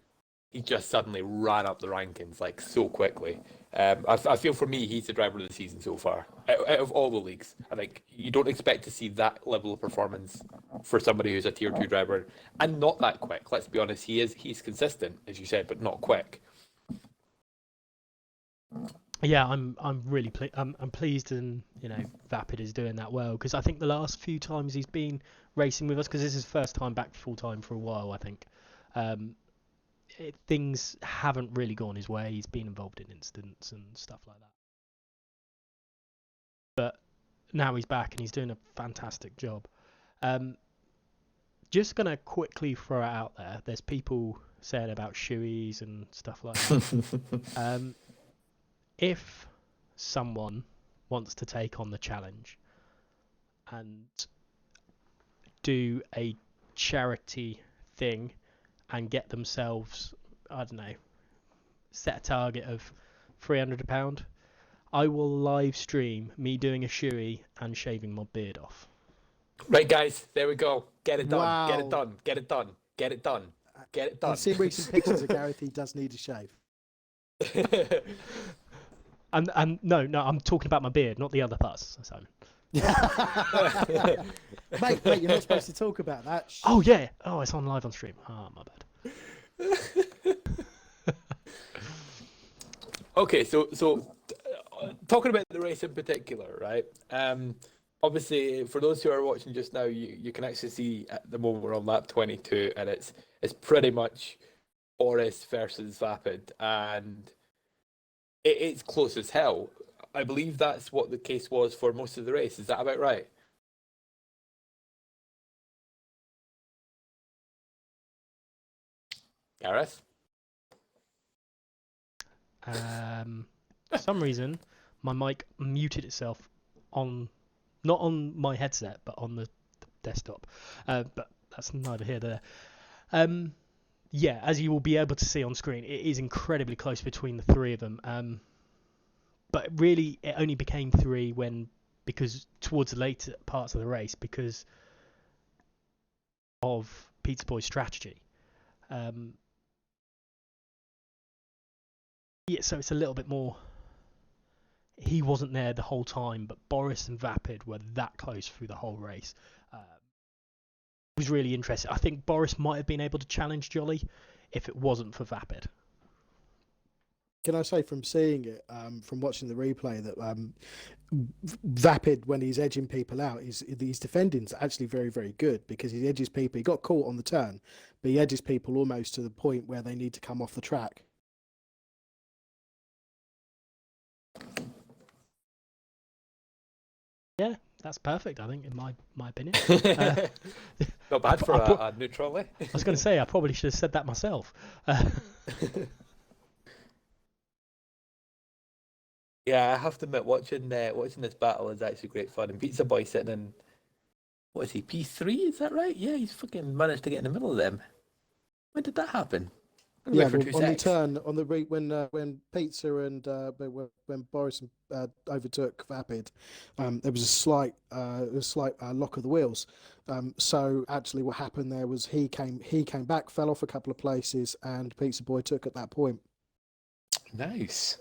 he just suddenly ran up the rankings like so quickly. I feel for me, he's the driver of the season so far. Out of all the leagues, I think you don't expect to see that level of performance for somebody who's a tier 2 driver, and not that quick. Let's be honest, he's consistent, as you said, but not quick. Yeah, I'm really I'm pleased, and you know, Vapid is doing that well, because I think the last few times he's been racing with us, because this is his first time back full time for a while, I think. Things haven't really gone his way. He's been involved in incidents and stuff like that. But now he's back and he's doing a fantastic job. Just going to quickly throw it out there. There's people saying about shoeies and stuff like that. If someone wants to take on the challenge and do a charity thing and get themselves, I don't know, set a target of £300, I will live stream me doing a shoey and shaving my beard off. Right, guys, there we go. Get it done. Wow. Get it done. Get it done. Get it done. Get it done. I've seen recent pictures of Gareth. He does need a shave. And no, I'm talking about my beard, not the other parts, Simon. mate, you're not supposed to talk about that. Oh yeah. Oh, it's on live on stream. Oh, my bad. Okay, so talking about the race in particular, right? Obviously, for those who are watching just now, you can actually see at the moment we're on lap 22, and it's pretty much Boris versus Vapid, and it's close as hell. I believe that's what the case was for most of the race. Is that about right? Gareth? For some reason, my mic muted itself not on my headset, but on the desktop. But that's neither here nor there. Yeah, as you will be able to see on screen, it is incredibly close between the three of them. But really, it only became 3 because towards the later parts of the race, because of Pizza Boy's strategy. Yeah, so it's a little bit more. He wasn't there the whole time, but Boris and Vapid were that close through the whole race. It was really interesting. I think Boris might have been able to challenge Jolly if it wasn't for Vapid. Can I say from seeing it, from watching the replay, that Vapid, when he's edging people out, his defending's actually very, very good, because he edges people. He got caught on the turn, but he edges people almost to the point where they need to come off the track. Yeah, that's perfect, I think, in my opinion. Not bad for a neutral, eh? I was going to say, I probably should have said that myself. Yeah, I have to admit, watching this battle is actually great fun. And Pizza Boy sitting in, what is he, P3? Is that right? Yeah, he's fucking managed to get in the middle of them. When did that happen? Yeah, well, on the turn, on the when Pizza and when Boris overtook Vapid, there was a slight lock of the wheels. So actually, what happened there was he came back, fell off a couple of places, and Pizza Boy took at that point. Nice.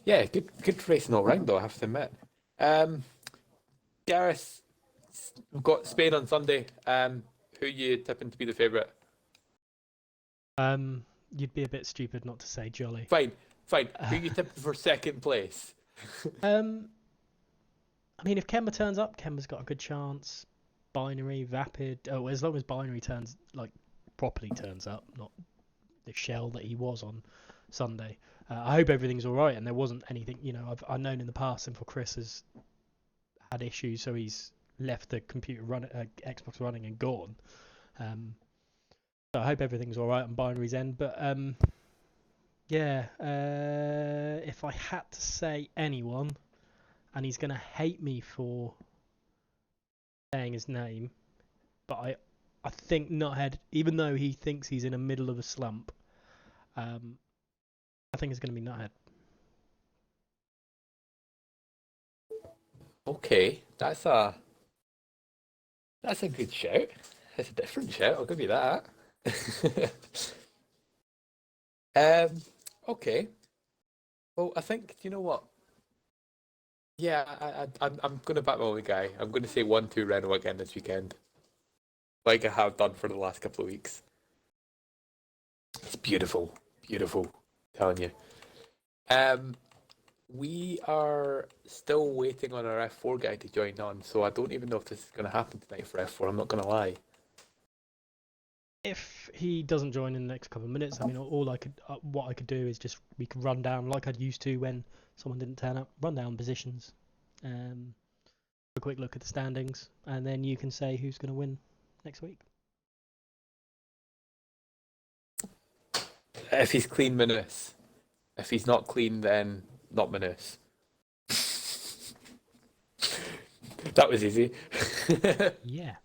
Yeah, good racing all round though, I have to admit. Gareth, we've got Spain on Sunday. Who are you tipping to be the favourite? You'd be a bit stupid not to say Jolly. Fine. Who are you tipping for second place? I mean, if Kemba turns up, Kemba's got a good chance. Binary, Vapid. Oh, as long as Binary properly turns up, not the shell that he was on Sunday. I hope everything's all right and there wasn't anything. I've known in the past, and for Chris has had issues, so he's left the computer Xbox running and gone. So I hope everything's all right on Binary's end. But yeah, if I had to say anyone, and he's gonna hate me for saying his name, but I think Nuthead, even though he thinks he's in the middle of a slump, I think it's going to be Nuthead. Okay, that's a good shout. It's a different shout, I'll give you that. Okay. Well, I think, you know what? Yeah, I'm going to back my only guy. I'm going to say 1-2 Renault again this weekend, like I have done for the last couple of weeks. It's beautiful, I'm telling you. We are still waiting on our F4 guy to join on, so I don't even know if this is going to happen tonight for F4. I'm not going to lie. If he doesn't join in the next couple of minutes, I mean, what I could do is we could run down like I'd used to when someone didn't turn up, run down positions, a quick look at the standings, and then you can say who's going to win next week. If he's clean, Manus. If he's not clean, then not Manus. That was easy. Yeah.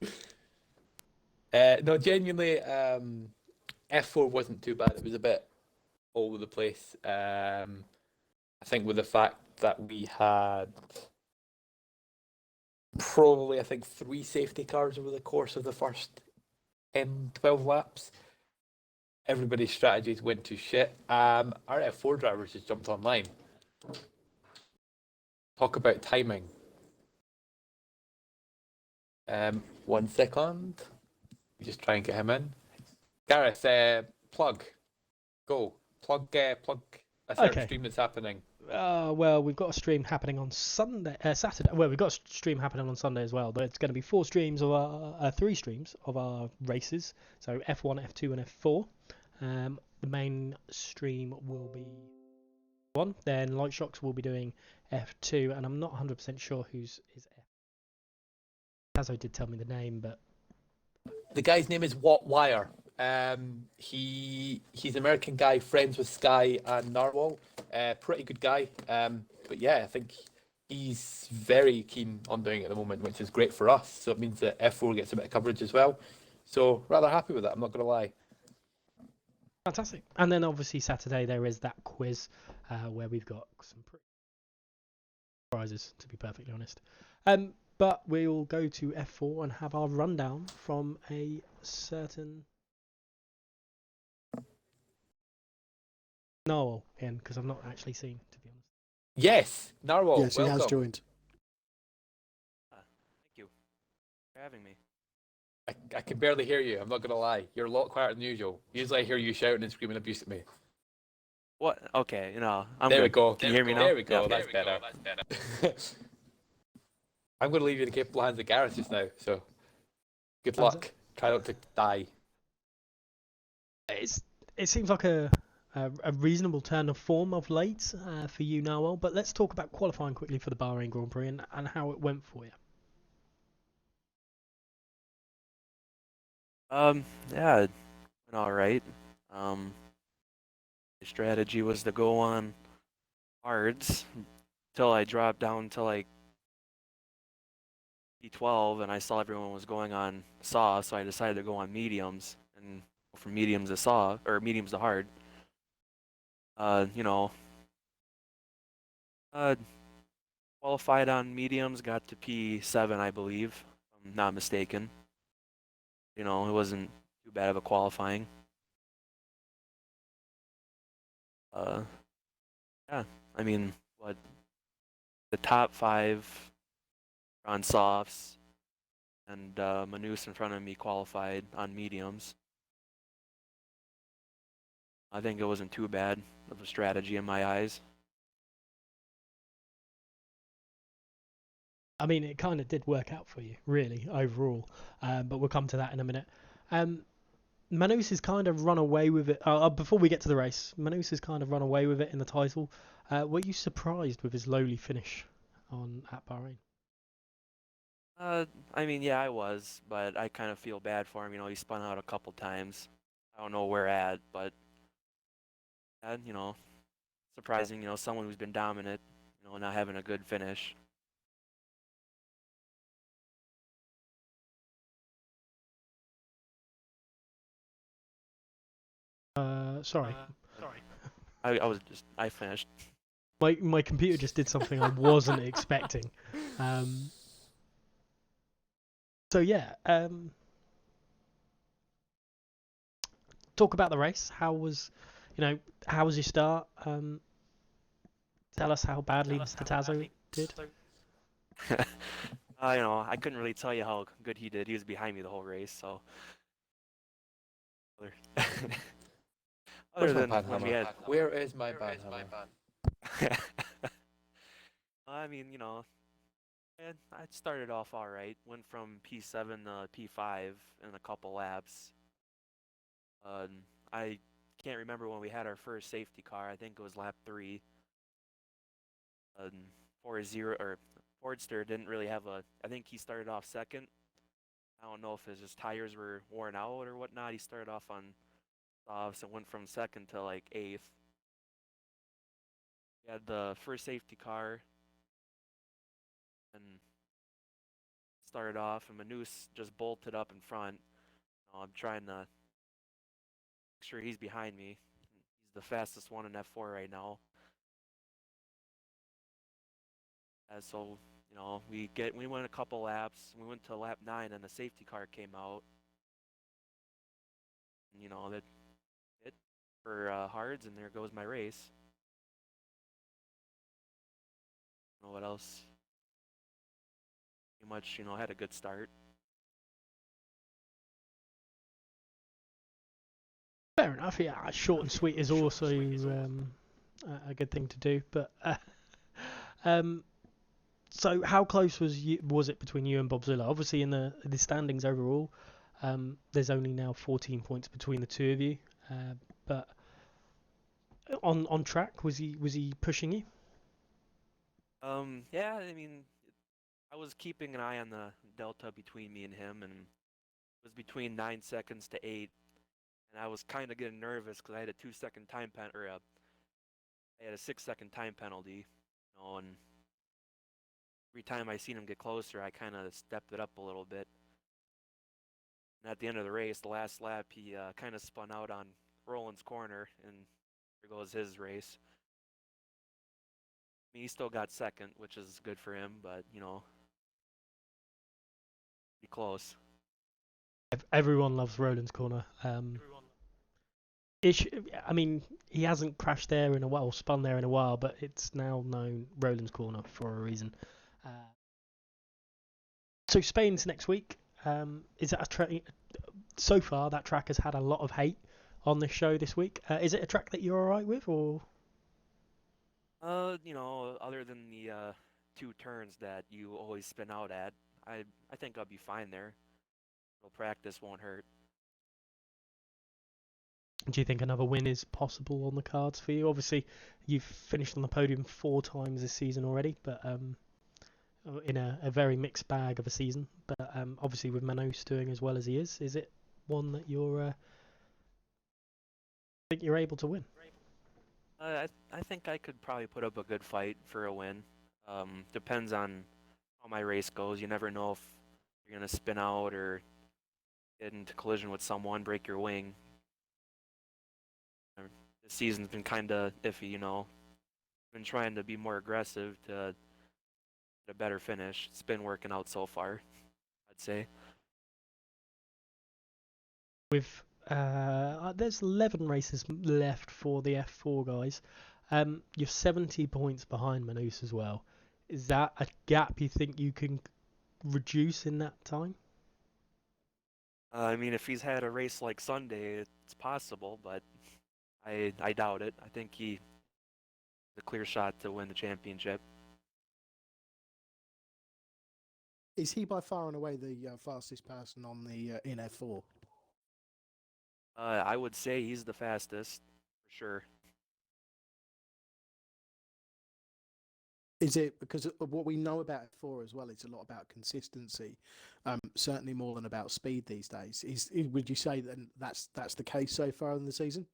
No, genuinely, F4 wasn't too bad. It was a bit all over the place. I think with the fact that we had probably, 3 safety cars over the course of the first 12 laps. Everybody's strategies went to shit. Our F4 drivers just jumped online. Talk about timing. 1 second. Just try and get him in. Gareth, plug. Go. Plug a certain stream that's happening. Well, we've got a stream happening on Saturday. Well, we've got a stream happening on Sunday as well. But it's going to be 3 streams of our races. So F1, F2, and F4. The main stream will be one. Then Light Shocks will be doing F2, and I'm not 100% sure who's is F. Tazo did tell me the name, but the guy's name is Wire. He's an American guy, friends with Sky and Narwhal. Pretty good guy. But yeah, I think he's very keen on doing it at the moment, which is great for us. So it means that F4 gets a bit of coverage as well. So rather happy with that, I'm not going to lie. Fantastic. And then obviously Saturday there is that quiz where we've got some pretty prizes, to be perfectly honest. But we'll go to F4 and have our rundown from a certain Narwhal in, because I've not actually seen, to be honest. Yes, Narwhal. Yes, welcome. he has joined. Thank you for having me. I can barely hear you. I'm not gonna lie. You're a lot quieter than usual. Usually I hear you shouting and screaming abuse at me. What? Okay, I'm There we good. go. Can you hear me now? There we go. Yeah. That's better. I'm gonna leave you in the capable hands of Gareth just now. So good luck. Try not to die. It seems like a reasonable turn of form of late for you, Noel. But let's talk about qualifying quickly for the Bahrain Grand Prix and how it went for you. Yeah, it went all right. The strategy was to go on hards until I dropped down to like P12, and I saw everyone was going on soft, so I decided to go on mediums and go from mediums to soft or mediums to hard. You know, qualified on mediums, got to P7, I believe, if I'm not mistaken. You know, it wasn't too bad of a qualifying. Yeah, I mean, what the top 5 were on softs, and Manus in front of me qualified on mediums. I think it wasn't too bad of a strategy in my eyes. I mean, it kind of did work out for you, really, overall. But we'll come to that in a minute. Manus has kind of run away with it. Before we get to the race, Manus has kind of run away with it in the title. Were you surprised with his lowly finish at Bahrain? I mean, yeah, I was, but I kind of feel bad for him. You know, he spun out a couple times. I don't know where at, but you know, surprising. You know, someone who's been dominant, you know, not having a good finish. Sorry. I finished. My computer just did something I wasn't expecting. So yeah. Talk about the race. How was your start? Tell us how badly Mr. Tazo did. You know, I couldn't really tell you how good he did. He was behind me the whole race, so. Other than when we had. Where is my bad hammer? I mean, you know, I started off all right. Went from P7 to P5 in a couple laps. I can't remember when we had our first safety car. I think it was lap 3. 4-0 or Fordster didn't really have a. I think he started off second. I don't know if his tires were worn out or whatnot. He started off on softs and went from second to like 8th. We had the first safety car and started off, and Manus just bolted up in front. I'm trying to make sure he's behind me. He's the fastest one in F4 right now. So, you know, we went a couple laps. We went to lap 9, and the safety car came out. And, you know, that it for hards, and there goes my race. I don't know what else. Pretty much, you know, had a good start. Fair enough. Yeah, short and sweet is also a good thing to do. But so how close was it between you and Bobzilla? Obviously, in the standings overall, there's only now 14 points between the two of you. But on track, was he pushing you? Yeah, I mean, I was keeping an eye on the delta between me and him, and it was between 9 seconds to 8. And I was kind of getting nervous because I had a 2-second time I had a 6-second time penalty, you know, and every time I seen him get closer, I kind of stepped it up a little bit. And at the end of the race, the last lap, he kind of spun out on Roland's corner, and there goes his race. I mean, he still got second, which is good for him, but, you know, pretty close. Everyone loves Roland's corner. I mean, he hasn't crashed there in a while, spun there in a while, but it's now known Roland's corner for a reason. So Spain's next week. Is that a track? So far, that track has had a lot of hate on this show this week. Is it a track that you're alright with, or? Other than the two turns that you always spin out at, I think I'll be fine there. Little practice won't hurt. Do you think another win is possible on the cards for you? Obviously, you've finished on the podium 4 times this season already, but in a very mixed bag of a season. But obviously, with Manos doing as well as he is it one that you're think you're able to win? I think I could probably put up a good fight for a win. Depends on how my race goes. You never know if you're gonna spin out or get into collision with someone, break your wing. This season's been kind of iffy, Been trying to be more aggressive to get a better finish. It's been working out so far, I'd say. With there's 11 races left for the F4 guys. You're 70 points behind Manus as well. Is that a gap you think you can reduce in that time? I mean, if he's had a race like Sunday, it's possible, but I doubt it. I think he has a clear shot to win the championship. Is he by far and away the fastest person on the in F4? I would say he's the fastest, for sure. Is it because of what we know about F4 as well? It's a lot about consistency, certainly more than about speed these days. Would you say that that's the case so far in the season?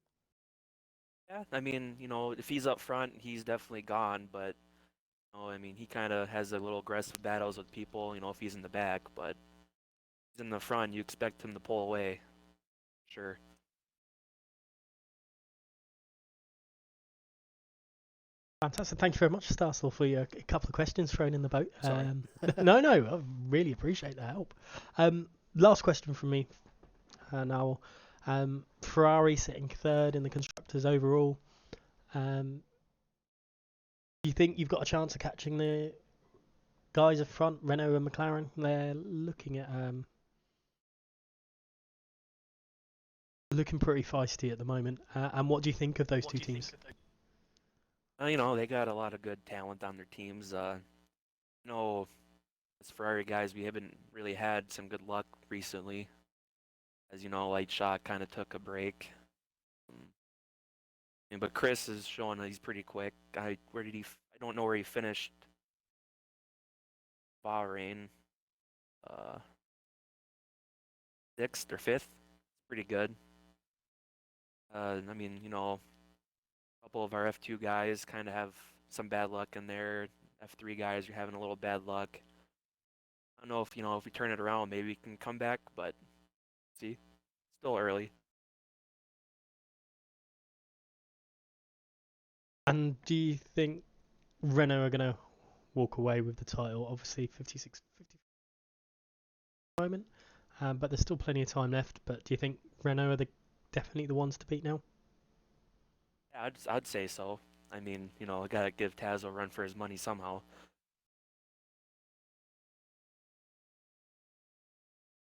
Yeah, I mean, if he's up front, he's definitely gone, but I mean, he kind of has a little aggressive battles with people, if he's in the back, but if he's in the front, you expect him to pull away. Sure. Fantastic. Thank you very much, Starsel, for your a couple of questions thrown in the boat. Sorry. No, I really appreciate the help. Last question from me now. Ferrari sitting third in the constructors overall. Do you think you've got a chance of catching the guys up front, Renault and McLaren? They're looking at looking pretty feisty at the moment. And what do you think of those two teams? They got a lot of good talent on their teams. As Ferrari guys, we haven't really had some good luck recently. As you know, Light Shot kind of took a break. But Chris is showing that he's pretty quick. I don't know where he finished. Bahrain, 6th or 5th. Pretty good. A couple of our F2 guys kind of have some bad luck in there. F3 guys are having a little bad luck. I don't know if we turn it around, maybe we can come back, but see, still early. And do you think Renault are going to walk away with the title? Obviously, 56 at the moment, but there's still plenty of time left. But do you think Renault are definitely the ones to beat now? Yeah, I'd say so. I mean, I gotta give Taz a run for his money somehow.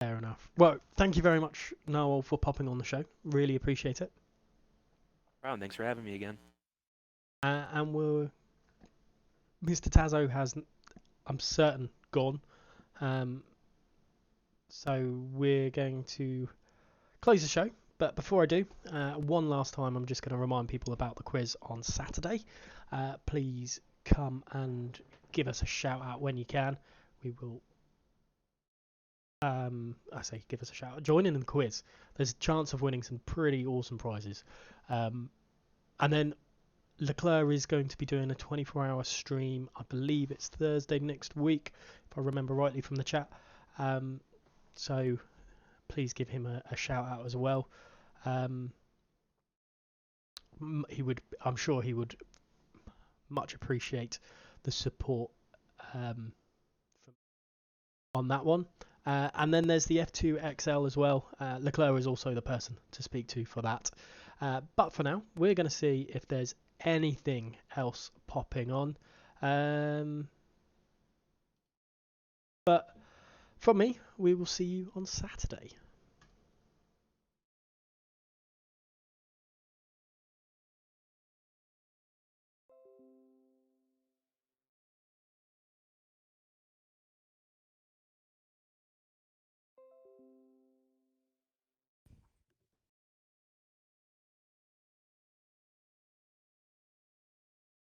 Fair enough. Well, thank you very much, Noel, for popping on the show. Really appreciate it. Ron, thanks for having me again. And Mr. Tazo has, I'm certain, gone. So we're going to close the show. But before I do, one last time, I'm just going to remind people about the quiz on Saturday. Please come and give us a shout out when you can. We will, give us a shout out. Join in the quiz. There's a chance of winning some pretty awesome prizes. And then Leclerc is going to be doing a 24-hour stream. I believe it's Thursday next week, if I remember rightly from the chat. So please give him a shout out as well. I'm sure he would much appreciate the support on that one. And then there's the F2XL as well. Leclerc is also the person to speak to for that. But for now, we're going to see if there's anything else popping on. But from me, we will see you on Saturday.